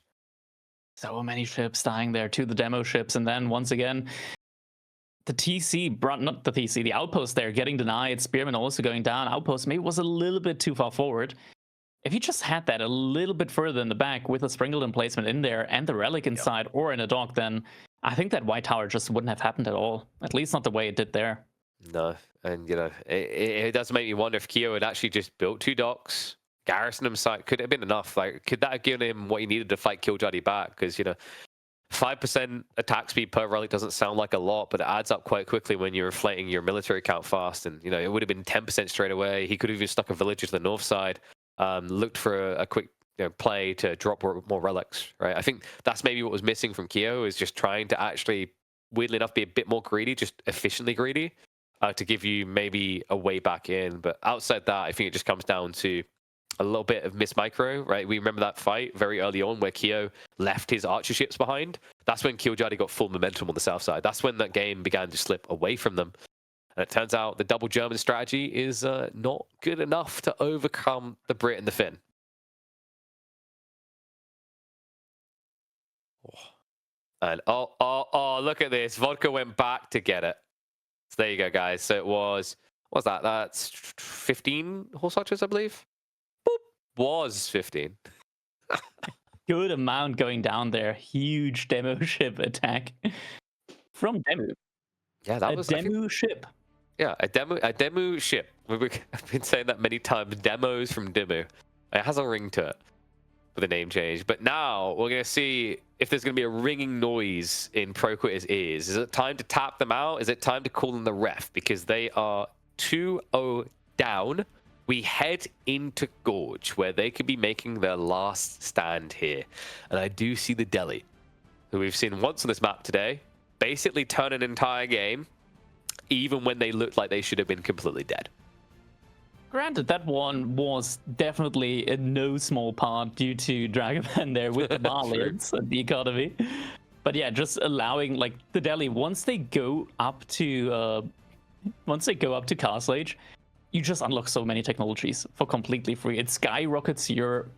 So many ships dying there, to the demo ships. And then, once again, the TC, not the TC, the outpost there getting denied. Spearman also going down. Outpost maybe was a little bit too far forward. If he just had that a little bit further in the back with a sprinkled emplacement in there and the relic inside or in a dock, then I think that white tower just wouldn't have happened at all. At least not the way it did there. No, and you know, it does make me wonder if Kyo had actually just built 2 docks, garrisoned him side. Could it have been enough? Like, could that have given him what he needed to fight Killjadi back? Because, you know, 5% attack speed per relic doesn't sound like a lot, but it adds up quite quickly when you're inflating your military count fast. And, you know, it would have been 10% straight away. He could have even stuck a villager to the north side, looked for a quick play to drop more relics, right? I think that's maybe what was missing from Kyo, is just trying to actually, weirdly enough, be a bit more greedy, just efficiently greedy. to give you maybe a way back in. But outside that, I think it just comes down to a little bit of miss micro, right? We remember that fight very early on where Kyo left his archer ships behind. That's when Killjoy got full momentum on the south side. That's when that game began to slip away from them. And it turns out the double German strategy is not good enough to overcome the Brit and the Finn. And oh, look at this. Vodka went back to get it. So there you go, guys. So it was, what's that? That's 15 horse archers, I believe. Boop. Was 15. Good amount going down there. Huge demo ship attack from Demu. Yeah, that was a demo ship. Yeah, a demo ship. I've been saying that many times. Demos from Demu. It has a ring to it with a name change. But now we're going to see if there's going to be a ringing noise in ProQuitter's ears. Is it time to tap them out? Is it time to call in the ref? Because they are 2-0 down. We head into Gorge, where they could be making their last stand here. And I do see the Delhi, who we've seen once on this map today, basically turn an entire game, even when they looked like they should have been completely dead. Granted, that one was definitely in no small part due to Dragoman there with the Marlians and the economy. But yeah, just allowing like the Delhi, once they go up to Castle Age, you just unlock so many technologies for completely free. It skyrockets your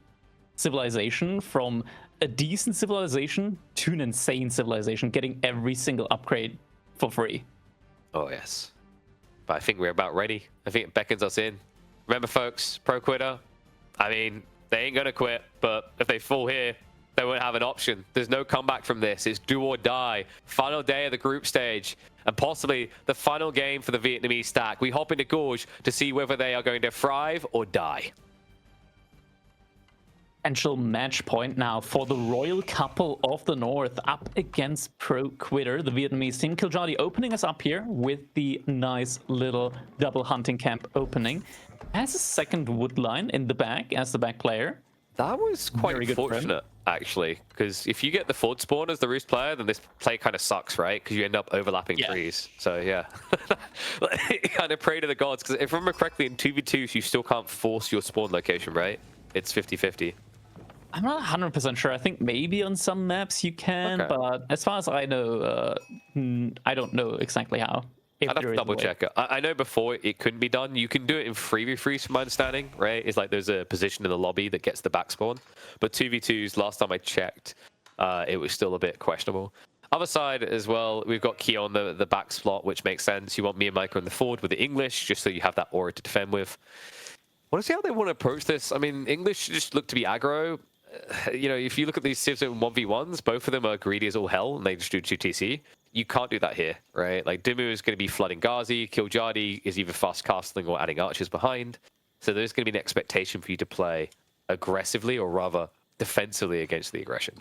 civilization from a decent civilization to an insane civilization, getting every single upgrade for free. Oh, yes. But I think we're about ready. I think it beckons us in. Remember, folks, ProQuitter, I mean, they ain't going to quit, but if they fall here, they won't have an option. There's no comeback from this. It's do or die. Final day of the group stage, and possibly the final game for the Vietnamese stack. We hop into Gorge to see whether they are going to thrive or die. Potential match point now for the royal couple of the north up against ProQuitter, the Vietnamese team. Killjoy opening us up here with the nice little double hunting camp opening. Has a second wood line in the back as the back player. That was quite fortunate, actually, because if you get the Ford spawn as the Roost player, then this play kind of sucks, right? Because you end up overlapping trees. So yeah, kind of pray to the gods. Because if I remember correctly, in 2v2s, you still can't force your spawn location, right? It's 50-50. I'm not 100% sure. I think maybe on some maps you can, but as far as I know, I don't know exactly how. I'd have to double check it. I know before it couldn't be done. You can do it in 3v3s from my understanding, right? It's like there's a position in the lobby that gets the back spawn. But 2v2s, last time I checked, it was still a bit questionable. Other side as well, we've got Key on the back slot, which makes sense. You want me and Micah on the forward with the English, just so you have that aura to defend with. I want to see how they want to approach this. I mean, English just look to be aggro. You know, if you look at these civs in 1v1s, both of them are greedy as all hell, and they just do 2TC. You can't do that here, right? Like, Dimu is going to be flooding Ghazi. Killjoy is either fast casting or adding archers behind. So there's going to be an expectation for you to play aggressively, or rather defensively, against the aggression.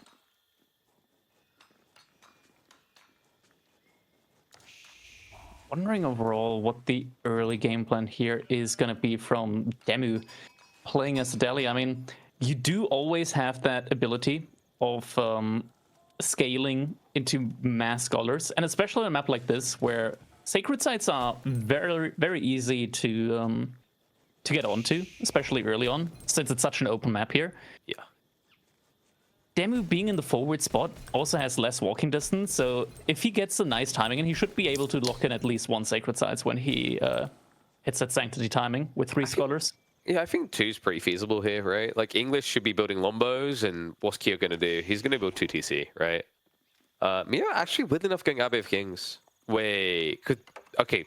Wondering overall what the early game plan here is going to be from Demu playing as Delhi. I mean, you do always have that ability of scaling into mass scholars, and especially on a map like this where sacred sites are very, very easy to get onto, especially early on, since it's such an open map here. Yeah. Demu being in the forward spot also has less walking distance, so if he gets a nice timing, and he should be able to lock in at least one sacred sites when he hits that sanctity timing with 3 scholars. Yeah, I think 2's pretty feasible here, right? Like, English should be building Lombos, and what's Kyo going to do? He's going to build 2TC, right? Mia actually with enough going Abbey of Kings. Wait, okay,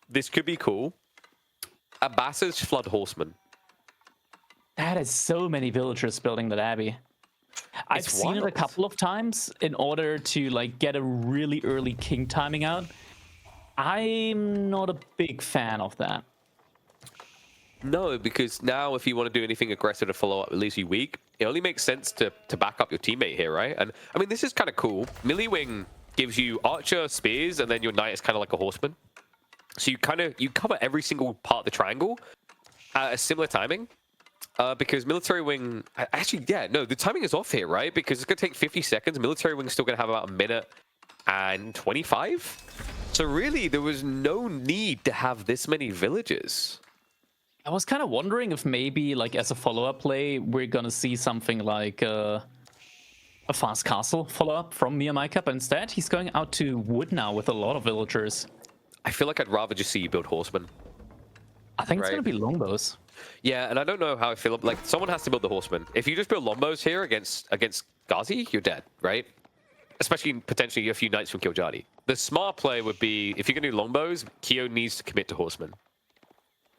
this could be cool. Abbasa's Flood Horseman. That is so many villagers building that Abbey. I've seen it a couple of times in order to like get a really early king timing out. I'm not a big fan of that. No, because now if you want to do anything aggressive to follow up, at least you weak, it only makes sense to back up your teammate here, right? And I mean, this is kind of cool. Melee Wing gives you archer, spears, and then your knight is kind of like a horseman. So you cover every single part of the triangle at a similar timing. Because Military Wing, actually, yeah, no, the timing is off here, right? Because it's going to take 50 seconds. Military Wing's still going to have about a minute and 25. So really, there was no need to have this many villagers. I was kind of wondering if maybe, like, as a follow-up play, we're gonna see something like a fast castle follow-up from Miyamika, but instead he's going out to wood now with a lot of villagers. I feel like I'd rather just see you build horsemen. I think it's Right. gonna be longbows. Yeah, and I don't know how I feel. Like, someone has to build the horsemen. If you just build longbows here against Ghazi, you're dead, right? Especially potentially a few knights from Kiljadi. The smart play would be, if you're going to do longbows, Kyo needs to commit to horsemen.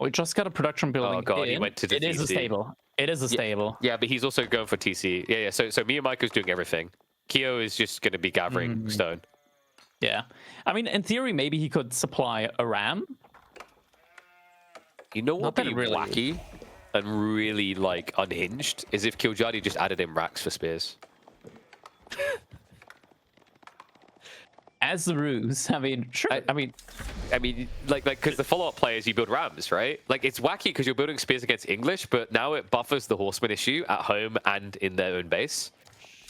We just got a production building. Oh god, he in. went to the It is a TC. stable. It is a stable. Yeah, but he's also going for TC. Yeah. So Miyamika's doing everything. Kyo is just going to be gathering stone. Yeah. I mean, in theory, maybe he could supply a ram. You know what Not that would be really- wacky and really, like, unhinged is if Kiljadi just added in racks for spears. As the ruse. I mean, sure. I mean, like, because the follow-up play is you build rams, right? Like, it's wacky because you're building spears against English, but now it buffers the horseman issue at home and in their own base.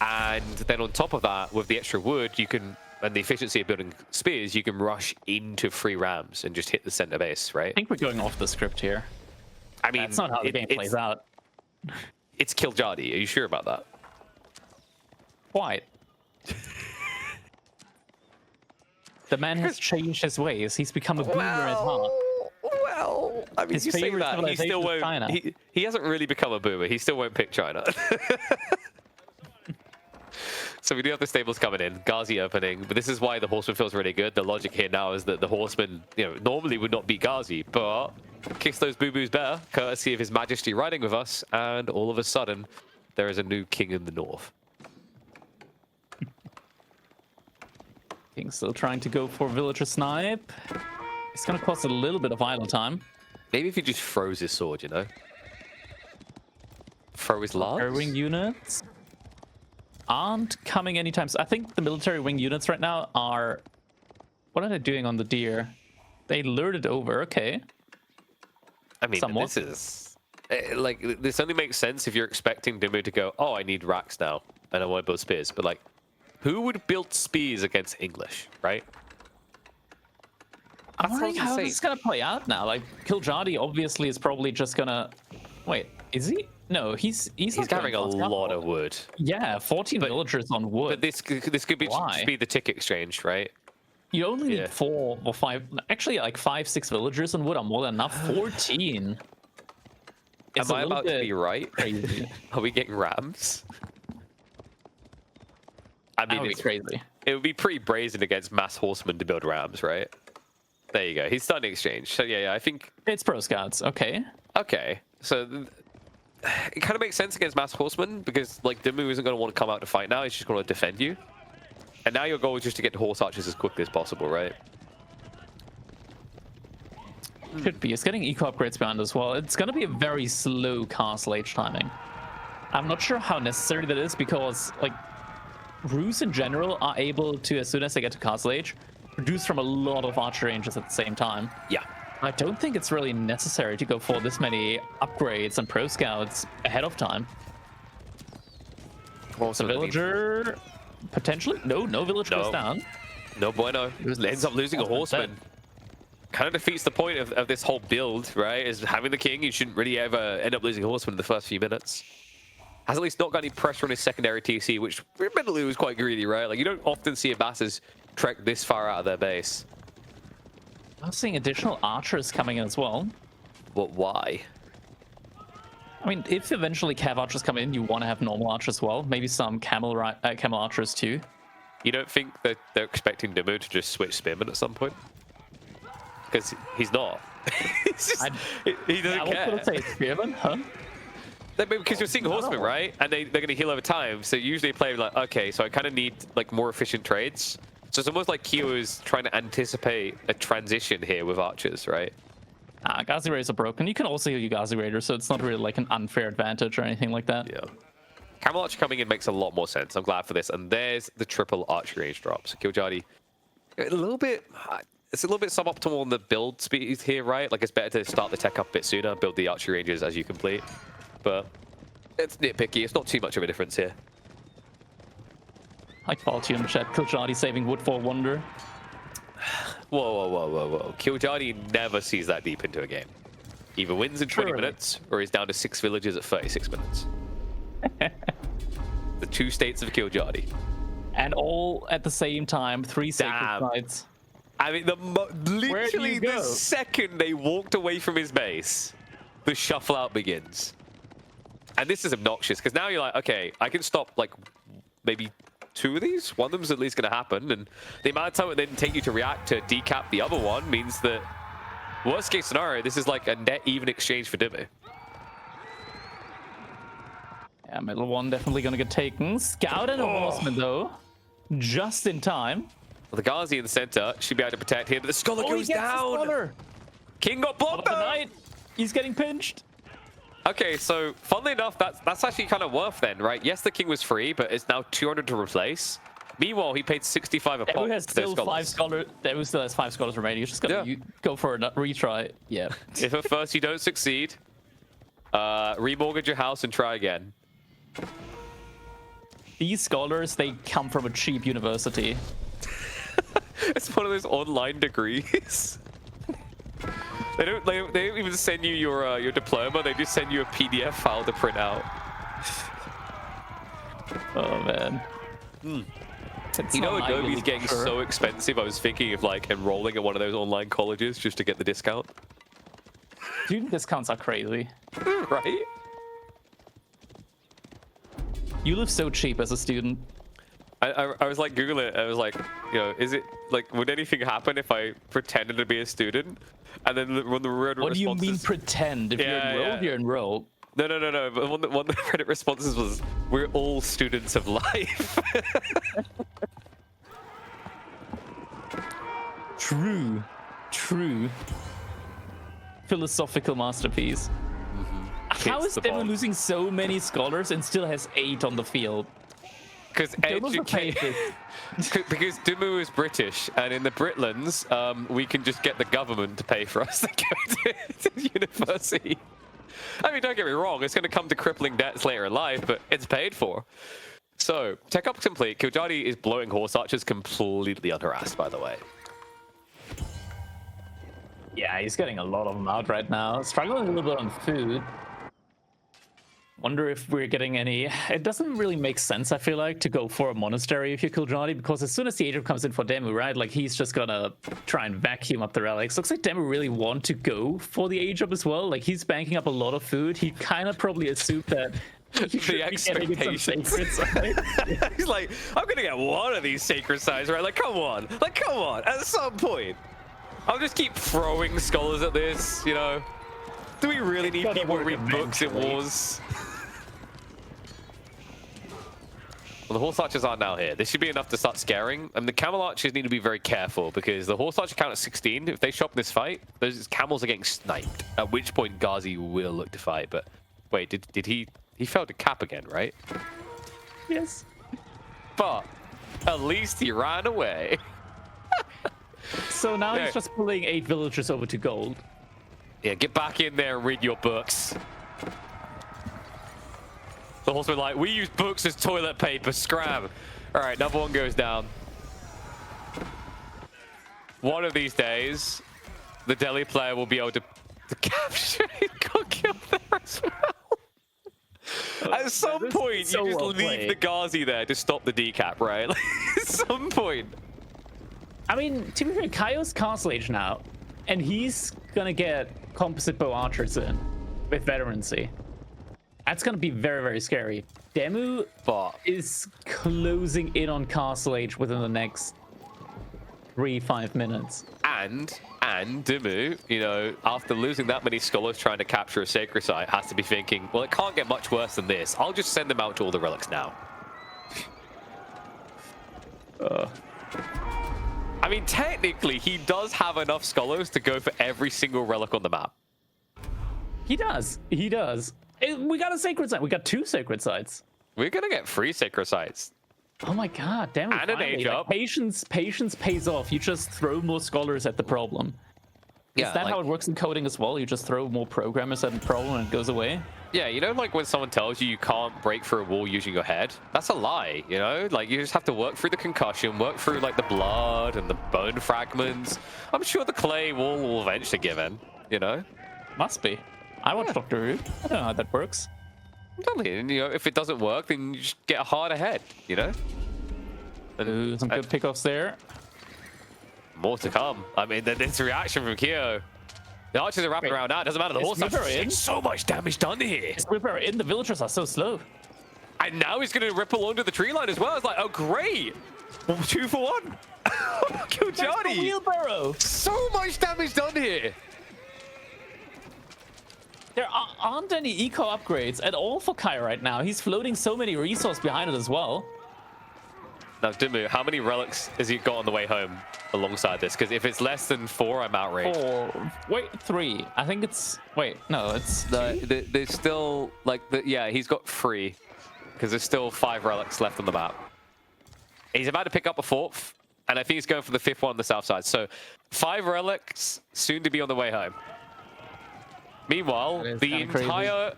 And then on top of that, with the extra wood, you can, and the efficiency of building spears, you can rush into free rams and just hit the center base, right? I think we're going off the script here. I mean, That's not how the game plays out. It's Kiljadi. Are you sure about that? Quite. The man has changed his ways. He's become a boomer at heart. Well, I mean, His you say favorite that, he civilization still is won't. China. He hasn't really become a boomer. He still won't pick China. So we do have the stables coming in, Ghazi opening, but this is why the horseman feels really good. The logic here now is that the horseman, normally would not beat Ghazi, but kicks those boo-boos better, courtesy of His Majesty riding with us, and all of a sudden, there is a new king in the north. King's still trying to go for villager snipe. It's gonna cost a little bit of idle time. Maybe if he just throws his sword, Throw his lance? Air wing units aren't coming anytime soon. I think the military wing units right now are... What are they doing on the deer? They lured it over, okay. I mean, Somewhat. this is... Like, this only makes sense if you're expecting Dimmu to go, oh, I need racks now, and I want to build spears. But, like, who would build spears against English, right? I'm That's wondering how insane. this is gonna play out now. Like, Kiljadi obviously is probably just gonna... Wait, is he? No, he's not gathering a going fast lot capital. of wood. Yeah, 14 villagers on wood. But this could be Why? just be the tick exchange, right? You only need Yeah. 4 or 5, actually like 5, 6 villagers on wood are more than enough. 14. It's Am a I little about to bit be right? crazy. Are we getting rams? I That mean, would be crazy. it would be pretty brazen against mass horsemen to build rams, right? There you go. He's starting exchange. So yeah, I think... It's pro scouts, okay. Okay, so it kind of makes sense against mass horsemen because, like, Dimmu isn't going to want to come out to fight now. He's just going to defend you. And now your goal is just to get to horse archers as quickly as possible, right? Should be. It's getting eco upgrades behind as well. It's going to be a very slow castle age timing. I'm not sure how necessary that is because, like, Ruse in general are able to, as soon as they get to castle age, produce from a lot of archer ranges at the same time. Yeah. I don't think it's really necessary to go for this many upgrades and pro scouts ahead of time. Also, The villager, potentially? No village goes No. down. No bueno. Ends up losing a horseman. Kind of defeats the point of this whole build, right? Is having the king, you shouldn't really ever end up losing a horseman in the first few minutes. Has at least not got any pressure on his secondary TC, which admittedly was quite greedy, right? Like, you don't often see Abbasses trek this far out of their base. I'm seeing additional archers coming in as well. But why? I mean, if eventually cav archers come in, you want to have normal archers as well. Maybe some camel archers too. You don't think that they're expecting Dimmu to just switch spearmen at some point? Because he's not. He's just, he doesn't I was care. going to say spearmen, huh? Because you're seeing horsemen, right? And they're going to heal over time. So usually play like, okay, so I kind of need like more efficient trades. So it's almost like Kyo is trying to anticipate a transition here with archers, right? Ghazi Raiders are broken. You can also heal your Ghazi Raiders, so it's not really like an unfair advantage or anything like that. Yeah. Camel Archer coming in makes a lot more sense. I'm glad for this. And there's the triple archery range drops. Kiljadi, it's a little bit suboptimal on the build speed here, right? Like, it's better to start the tech up a bit sooner, build the archery ranges as you complete. But it's nitpicky. It's not too much of a difference here. Like Faulty in the chat, Kiljadi saving wood for wonder. Whoa. Kildjadi never sees that deep into a game. Either wins in 20 minutes or is down to 6 villages at 36 minutes. The two states of Kildjadi. And all at the same time, 3 sacred sites. I mean, literally the second they walked away from his base, the shuffle out begins. And this is obnoxious, because now you're like, okay, I can stop, like, maybe 2 of these? One of them's at least going to happen, and the amount of time it didn't take you to react to decap the other one means that, worst case scenario, this is like a net even exchange for Dimmu. Yeah, middle one definitely going to get taken. Scout and a horseman, though, just in time. Well, the Ghazi in the center should be able to protect him, but the Scholar goes down. King got blocked though. He's getting pinched. Okay, so funnily enough, that's actually kind of worth then, right? Yes, the King was free, but it's now 200 to replace. Meanwhile, he paid 65 a pop. Demu has still 5 scholars. Demu still has 5 scholars remaining. You just gotta go for a retry. Yeah. If at first you don't succeed, remortgage your house and try again. These scholars, they come from a cheap university. It's one of those online degrees. They don't even send you your diploma. They just send you a PDF file to print out. Oh man. You know, Adobe's getting so expensive. I was thinking of like enrolling at one of those online colleges just to get the discount. Student discounts are crazy. Right? You live so cheap as a student. I was like Googling it. I was like, you know, is it like, would anything happen if I pretended to be a student? And then when the Reddit what do you mean pretend? If you're enrolled, you're enrolled. No. But one of the Reddit responses was, "We're all students of life." True. Philosophical masterpiece. How is Devon losing so many scholars and still has 8 on the field? Because because Dimmu is British, and in the Britlands, we can just get the government to pay for us to go to university. I mean, don't get me wrong, it's going to come to crippling debts later in life, but it's paid for. So, tech up complete. Kildjadi is blowing horse archers completely unharassed, by the way. Yeah, he's getting a lot of them out right now. Struggling a little bit on food. Wonder if we're getting any... It doesn't really make sense, I feel like, to go for a monastery if you're Kildjadi, because as soon as the Age comes in for Demu, right, like, he's just gonna try and vacuum up the relics. Looks like Demu really want to go for the Age as well. Like, he's banking up a lot of food. He kind of probably assumed that the expectations. He's like, I'm gonna get one of these sacred sites, right? Like, come on. At some point. I'll just keep throwing scholars at this, you know? Do we really need people to read books in wars? Well, the horse archers are now here. This should be enough to start scaring. And the camel archers need to be very careful, because the horse archers count at 16. If they show up in this fight, those camels are getting sniped. At which point Ghazi will look to fight. But wait, did he failed to cap again, right? Yes. But at least he ran away. So now he's just pulling 8 villagers over to gold. Yeah, get back in there and read your books. The horseman like, we use books as toilet paper, scram. All right, another one goes down. One of these days, the Delhi player will be able to capture it. Got killed there as well. At some point, you just leave the Ghazi there to stop the decap, right? Like, at some point. I mean, to be fair, Kaio's Castle Age now, and he's gonna get composite bow archers in with veterancy. That's gonna be very, very scary. Demu is closing in on Castle Age within the next 3-5 minutes. And Demu, you know, after losing that many scholars trying to capture a sacred site, has to be thinking, well, it can't get much worse than this. I'll just send them out to all the relics now. I mean, technically, he does have enough scholars to go for every single relic on the map. He does. We got a sacred site. We got 2 sacred sites. We're gonna get 3 sacred sites. Oh my god, damn it. And an age up. Patience pays off. You just throw more scholars at the problem. Is that how it works in coding as well? You just throw more programmers at a problem and it goes away? Yeah, you know, like when someone tells you can't break through a wall using your head, that's a lie, you know? Like, you just have to work through the concussion, work through, like, the blood and the bone fragments. I'm sure the clay wall will eventually give in, you know? Must be. I watch Doctor Who. I don't know how that works. Totally. And, you know, if it doesn't work, then you just get a harder head, you know? Ooh, some good pickoffs there. More to come. I mean, this reaction from Kyo. The archers are wrapping around now. It doesn't matter. The horse is taking so much damage done here. Is Reaper in? The villagers are so slow. And now he's going to ripple onto the tree line as well. It's like, oh, great. 2 for 1. Kill Johnny. Wheelbarrow. So much damage done here. There aren't any eco upgrades at all for Kai right now. He's floating so many resources behind it as well. Now, Dimu, how many relics has he got on the way home alongside this? Because if it's less than 4, I'm outraged. 4. Wait, 3. I think it's... Wait, no, it's... There's still, like, yeah, he's got 3. Because there's still 5 relics left on the map. He's about to pick up a 4th. And I think he's going for the 5th one on the south side. So, 5 relics soon to be on the way home. Meanwhile, the entire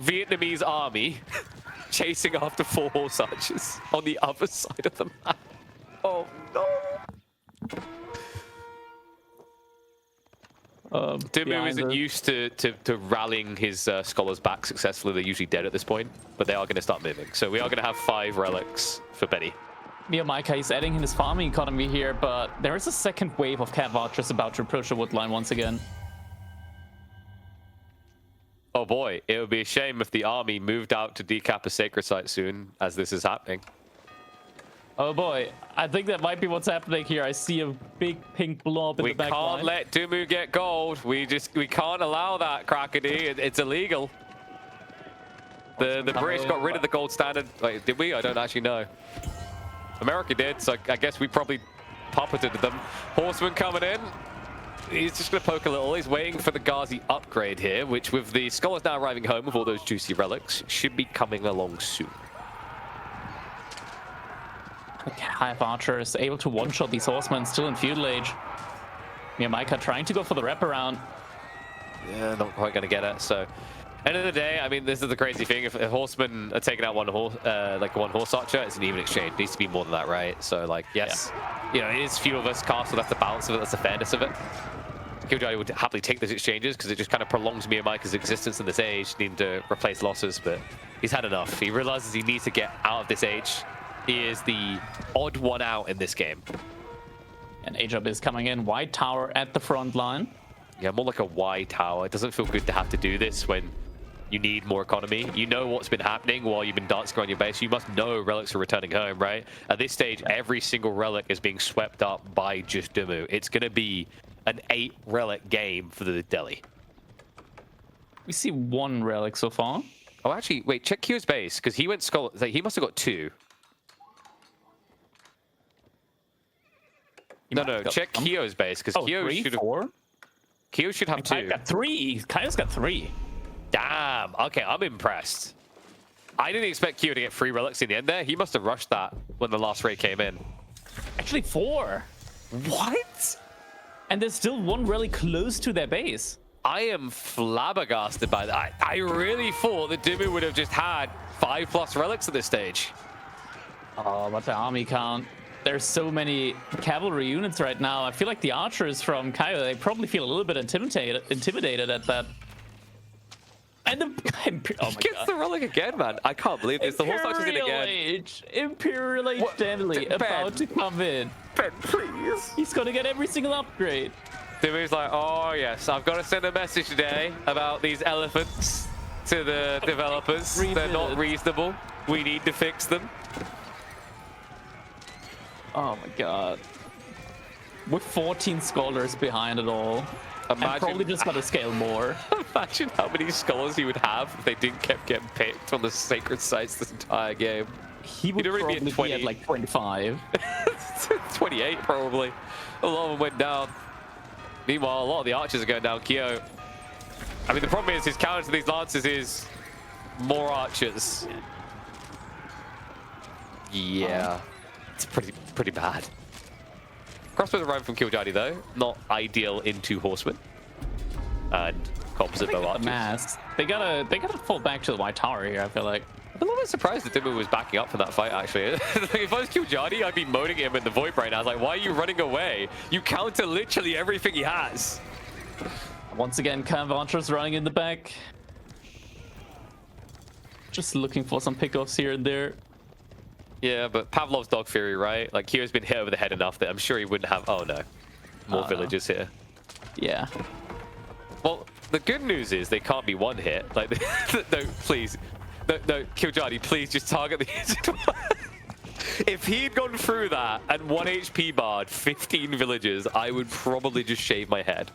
Vietnamese army... chasing after 4 horse archers on the other side of the map. Oh no! Dimu isn't used to rallying his scholars back successfully. They're usually dead at this point, but they are going to start moving. So we are going to have 5 relics for Benny. Miyamaika is adding in his farming economy here, but there is a second wave of cav archers about to approach the wood line once again. Oh boy, it would be a shame if the army moved out to decap a sacred site soon, as this is happening. Oh boy, I think that might be what's happening here. I see a big pink blob in the back line. We can't let Dimu get gold. We can't allow that, Krakady. It's illegal. The British got rid of the gold standard. Wait, did we? I don't actually know. America did, so I guess we probably puppeted them. Horseman coming in. He's just going to poke a little. He's waiting for the Ghazi upgrade here, which with the scholars now arriving home with all those juicy relics, should be coming along soon. Hive Archer is able to one-shot these horsemen still in feudal age. Miyamaika trying to go for the wraparound. Yeah, not quite going to get it. So, end of the day, I mean, this is the crazy thing. If horsemen are taking out one horse, like one horse archer, it's an even exchange. It needs to be more than that, right? So, like, yes, you know, it is few of us castle. That's the balance of it. That's the fairness of it. Killjoy would happily take those exchanges because it just kind of prolongs Miyamaika's existence in this age, needing to replace losses, but he's had enough. He realizes he needs to get out of this age. He is the odd one out in this game. And Ajab is coming in. White Tower at the front line. Yeah, more like a Y tower. It doesn't feel good to have to do this when you need more economy. You know what's been happening while you've been dancing around your base. You must know relics are returning home, right? At this stage, every single relic is being swept up by just Dimu. It's going to be an 8 relic game for the Delhi. We see 1 relic so far. Oh, actually, wait, check Kyo's base, because he went skull. Like, he must have got 2. No, check Kyo's base, because Kyo should have... Kyo should have 2. Kaio's got 3. Kaio's got 3. Damn. Okay, I'm impressed. I didn't expect Kyo to get 3 relics in the end there. He must have rushed that when the last raid came in. Actually, 4. What? And there's still 1 relic close to their base. I am flabbergasted by that. I really thought that Dimu would have just had 5+ relics at this stage. Oh, but the army can't. There's so many cavalry units right now. I feel like the archers from Kaio, they probably feel a little bit intimidated at that. And the oh my God. Gets the relic again, man. I can't believe this. The horse archers in again. Imperial Age Stanley about to come in. Ben, please. He's gonna get every single upgrade. Dimu's like, oh yes, I've got to send a message today about these elephants to the developers. They're not reasonable. We need to fix them. Oh my God. With 14 scholars behind it all. Imagine, and probably just got to scale more. Imagine how many scholars he would have if they didn't keep getting picked on the sacred sites this entire game. He would probably be at like 25. 28 probably. A lot of them went down. Meanwhile, a lot of the archers are going down. Kyo. I mean, the problem is his counter to these lances is more archers. Yeah. It's pretty bad. Crossbows arriving from Killjoy though. Not ideal into horsemen. and composite bow The archers. mass. They gotta fall back to the white tower here, I feel like. I'm a little bit surprised that Dimmu was backing up for that fight, actually. Like, if I was Kiljani, I'd be moaning at him in the void right now. I was like, why are you running away? You counter literally everything he has. Once again, Cav Archers running in the back. Just looking for some pickoffs here and there. Yeah, but Pavlov's dog fury, right? Like, Kyo's been hit over the head enough that I'm sure he wouldn't have... Oh, no. More villagers here. Yeah. Well, the good news is they can't be one hit. Like, no, please. No, Kiljani, please just target the... If he'd gone through that and 1 HP barred 15 villagers, I would probably just shave my head.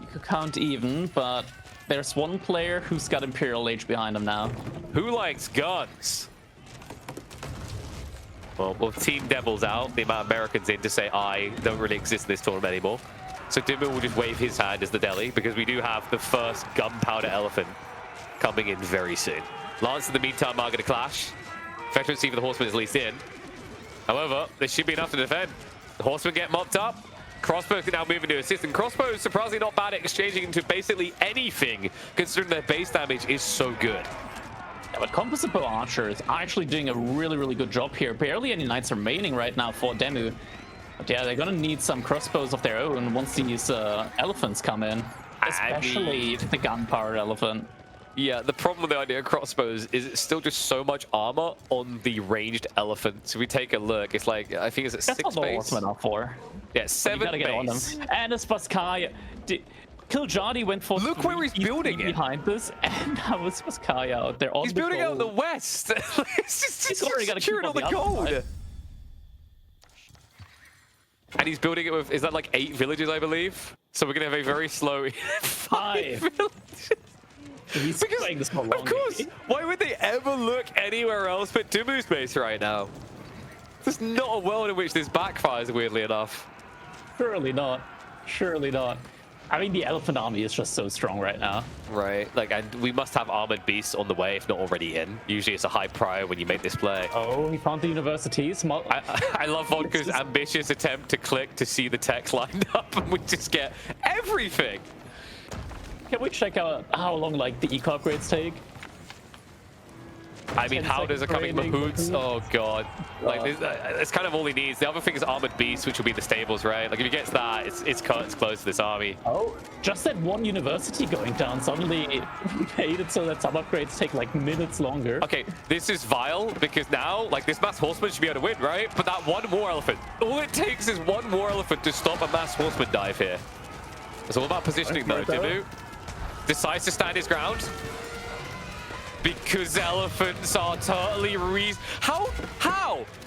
You could count even, but there's one player who's got Imperial Age behind him now. Who likes guns? Well, with Team Devils out, the amount of Americans in to say I don't really exist in this tournament anymore. So Dimmu will just wave his hand as the deli, because we do have the first gunpowder elephant coming in very soon. Lance, in the meantime, are going to clash. Veterancy for the Horseman is least in. However, this should be enough to defend. The Horsemen get mopped up. Crossbows can now move into assist, and Crossbows surprisingly not bad at exchanging into basically anything, considering their base damage is so good. Yeah, but Composite Bow Archers are actually doing a really good job here. Barely any knights remaining right now for Demu. But yeah, they're gonna need some crossbows of their own once these elephants come in. Especially the gunpowder elephant. Yeah, the problem with the idea of crossbows is it's still just so much armor on the ranged elephant. So we take a look, it's like, I think it's at 6 That's what the base. Horsemen are for. Yeah, 7 You gotta get on them. base. And it's Spaskaya. Kiljani went for Look where he's building it. behind this, and now it's Spaskaya out there on He's the building out in the gold. west. It's just He's already got to keep securing on all the the gold. outside. And he's building it with, is that like 8 villages, I believe? So we're gonna have a very slow 5 villages. He's playing this for long. Of course, why would they ever look anywhere else but Dimmu's base right now? There's not a world in which this backfires, weirdly enough. Surely not. Surely not. I mean, the elephant army is just so strong right now. Right, like, and we must have armored beasts on the way, if not already in. Usually it's a high prior when you make this play. Oh, he found the universities. I love Vodka's ambitious attempt to click to see the text lined up, and we just get everything. Can we check out how long, like, the eco upgrades take? I mean, how does it come in mahouts? Oh god, like it's kind of all he needs. The other thing is armored beasts, which will be the stables, right? Like if he gets that, it's close to this army. Oh, just that one university going down suddenly made it so that some upgrades take like minutes longer. Okay, this is vile because now, like, this mass horseman should be able to win, right? But that one more elephant, all it takes is one more elephant to stop a mass horseman dive here. It's all about positioning though. Dimmu decides to stand his ground. Because elephants are totally How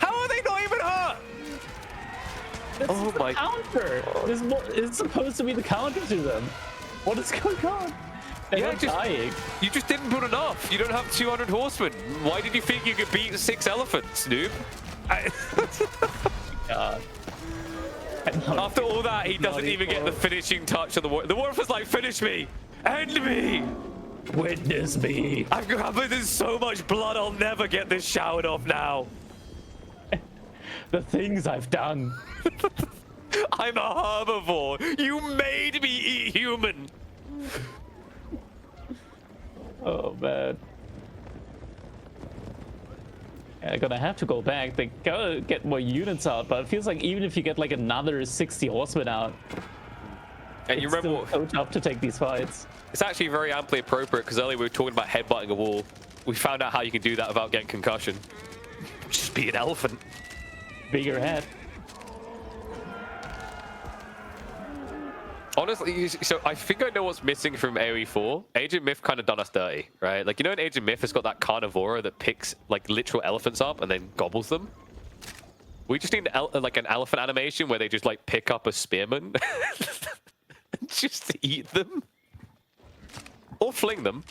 are they not even hurt? Oh my counter! It's supposed to be the counter to them. What is going on? They're not dying. You just didn't put enough. You don't have 200 horsemen. Why did you think you could beat 6 elephants, noob? God. After all that, he doesn't even get the finishing touch of the war. The war was like, finish me! End me! Witness me. I've covered in so much blood, I'll never get this showered off now. The things I've done. I'm a herbivore. You made me eat human. Oh, man. I'm gonna have to go back. They gotta get more units out, but it feels like even if you get like another 60 horsemen out, and you remember, it's still so tough to take these fights. It's actually very amply appropriate because earlier we were talking about headbutting a wall. We found out how you can do that without getting concussion. Just be an elephant. Bigger head. Honestly, so I think I know what's missing from AoE 4. Age of Myth kind of done us dirty, right? Like, you know in Age of Myth, it's got that carnivora that picks, like, literal elephants up and then gobbles them? We just need like an elephant animation where they just, like, pick up a spearman and just eat them. Or fling them.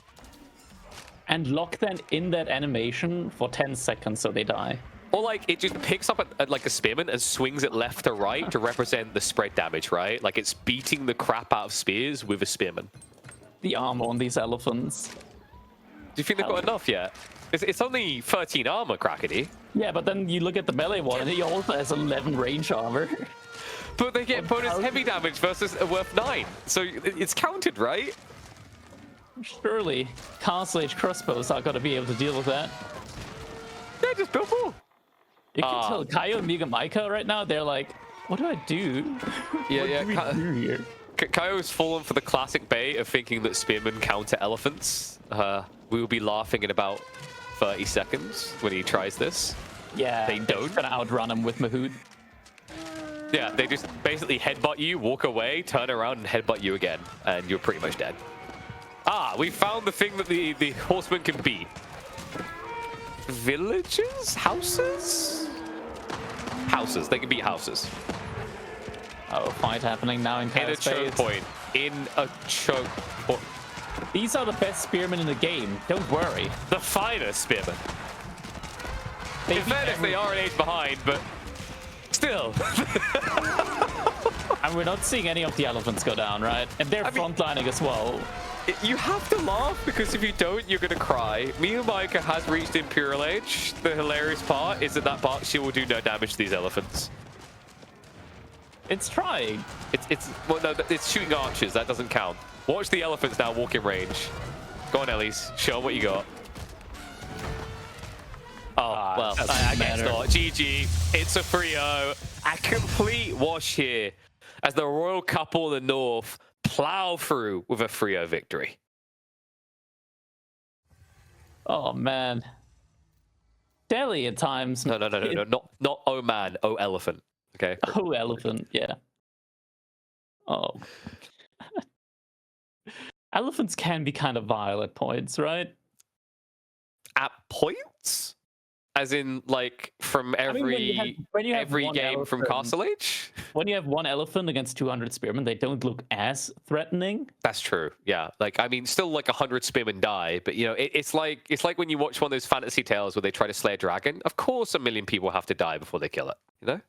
And lock them in that animation for 10 seconds so they die. Or like it just picks up like a spearman and swings it left to right to represent the spread damage, right? Like it's beating the crap out of spears with a spearman. The armor on these elephants. Do you think they've got enough yet? It's only 13 armor, Crackety. Yeah, but then you look at the melee one and he also has 11 range armor. But they get bonus heavy damage versus worth 9. So it's counted, right? Surely, Castle Age crossbows are going to be able to deal with that. Yeah, just build more. You can tell Kaio and Mega Maika right now, they're like, what do I do? Yeah, what do we do here? Kaio's fallen for the classic bait of thinking that spearmen counter elephants. We will be laughing in about 30 seconds when he tries this. Yeah, they don't. Gonna outrun him with Mahout. Yeah, they just basically headbutt you, walk away, turn around, and headbutt you again, and you're pretty much dead. We found the thing that the horsemen can beat. Villages? Houses? Houses. They can beat houses. Oh, fight happening now in a choke point. In a choke point. These are the best spearmen in the game. Don't worry. The finest spearmen. In fairness, they are an age behind, but still. And we're not seeing any of the elephants go down, right? And they're frontlining as well. You have to laugh, because if you don't, you're going to cry. Miyu Maika has reached Imperial Age. The hilarious part is that part she will do no damage to these elephants. It's trying. Well, no, it's shooting archers. That doesn't count. Watch the elephants now walk in range. Go on, Ellis. Show them what you got. Oh, well, I guess not. GG. It's a 3-0. A complete wash here as the royal couple in the north plow through with a 3-0 victory. Oh, man. Delhi at times. No. Not oh, man. Oh, elephant. Okay. Oh, elephant. Yeah. Oh. Elephants can be kind of vile at points, right? At points? As in, like, from every when you have every game elephant, from Castle Age? When you have one elephant against 200 spearmen, they don't look as threatening. That's true. Yeah. Like, I mean, still like 100 spearmen die, but you know, it's like when you watch one of those fantasy tales where they try to slay a dragon. Of course, 1 million people have to die before they kill it. You know.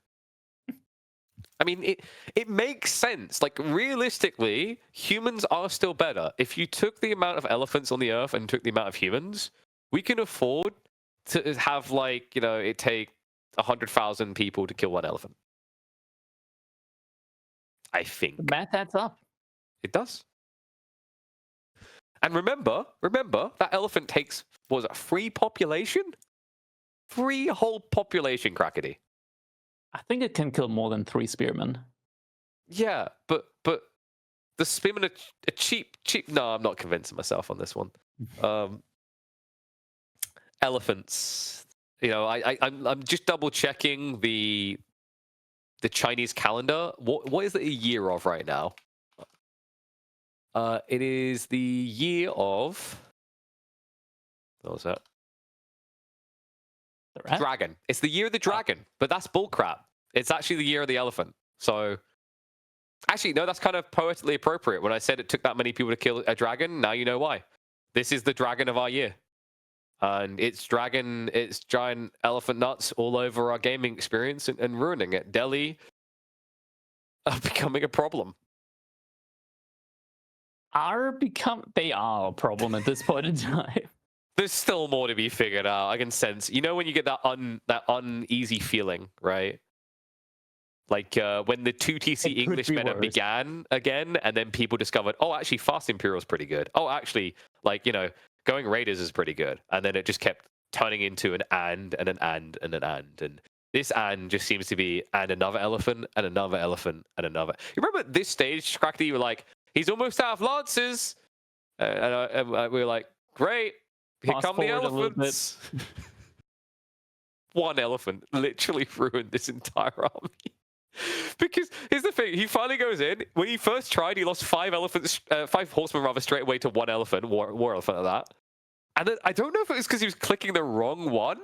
I mean, it makes sense. Like, realistically, humans are still better. If you took the amount of elephants on the earth and took the amount of humans, we can afford to have, like, you know, it take 100,000 people to kill one elephant. I think. The math adds up. It does. And remember, that elephant takes, what was it, 3 population? 3 whole population, Crackety. I think it can kill more than 3 spearmen. Yeah, but the spearmen are cheap. No, I'm not convincing myself on this one. Elephants. You know, I'm just double checking the Chinese calendar. What is it a year of right now? It is the year of. What was that? Dragon. It's the year of the dragon, but that's bullcrap. It's actually the year of the elephant. So, actually, no, that's kind of poetically appropriate. When I said it took that many people to kill a dragon, now you know why. This is the dragon of our year. And it's giant elephant nuts all over our gaming experience and ruining it. Delhi are becoming a problem. They are a problem at this point in time. There's still more to be figured out. I can sense. You know when you get that uneasy feeling, right? Like when the 2TC English meta began again, and then people discovered, oh, actually, Fast Imperial's pretty good. Oh, actually, like, you know, going Raiders is pretty good. And then it just kept turning into an and an and and an and. And this and just seems to be and another elephant and another elephant and another. You remember at this stage, Crackety, you were like, he's almost out of lances. And we were like, great. Here come the elephants. One elephant literally ruined this entire army. Because here's the thing, he finally goes in. When he first tried, he lost 5 horsemen rather straight away to 1 elephant, war elephant at that. And then I don't know if it was because he was clicking the wrong one.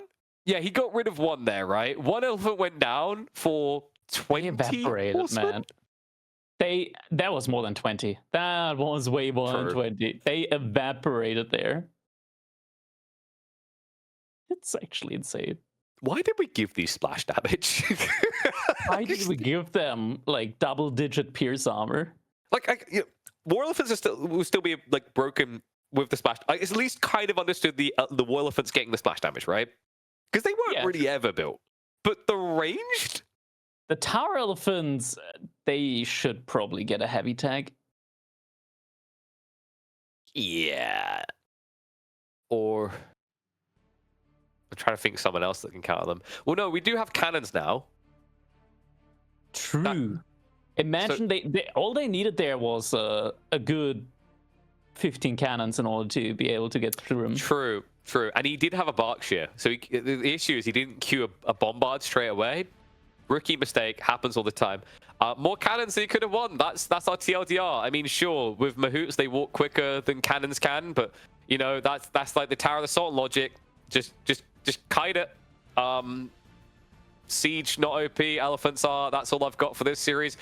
Yeah, he got rid of 1 there, right? 1 elephant went down for 20 evaporated, horsemen. Man. That was more than 20. That was way more than 20. They evaporated there. It's actually insane. Why did we give these splash damage? Why did we give them like double-digit pierce armor? Like, you know, war elephants will still be like broken with the splash. I at least kind of understood the war elephants getting the splash damage, right? Because they weren't really ever built. But the ranged, The tower elephants, they should probably get a heavy tag. Yeah. Or I'm trying to think of someone else that can counter them. Well, no, we do have cannons now. True. Imagine they all they needed there was a good 15 cannons in order to be able to get through him. True. And he did have a Berkshire. So the issue is he didn't queue a bombard straight away. Rookie mistake, happens all the time. More cannons he could have won. That's our TLDR. I mean, sure, with Mahoots they walk quicker than cannons can, but you know that's like the Tower of the Salt logic. Just kite it. Siege not OP, elephants are. That's all I've got for this series.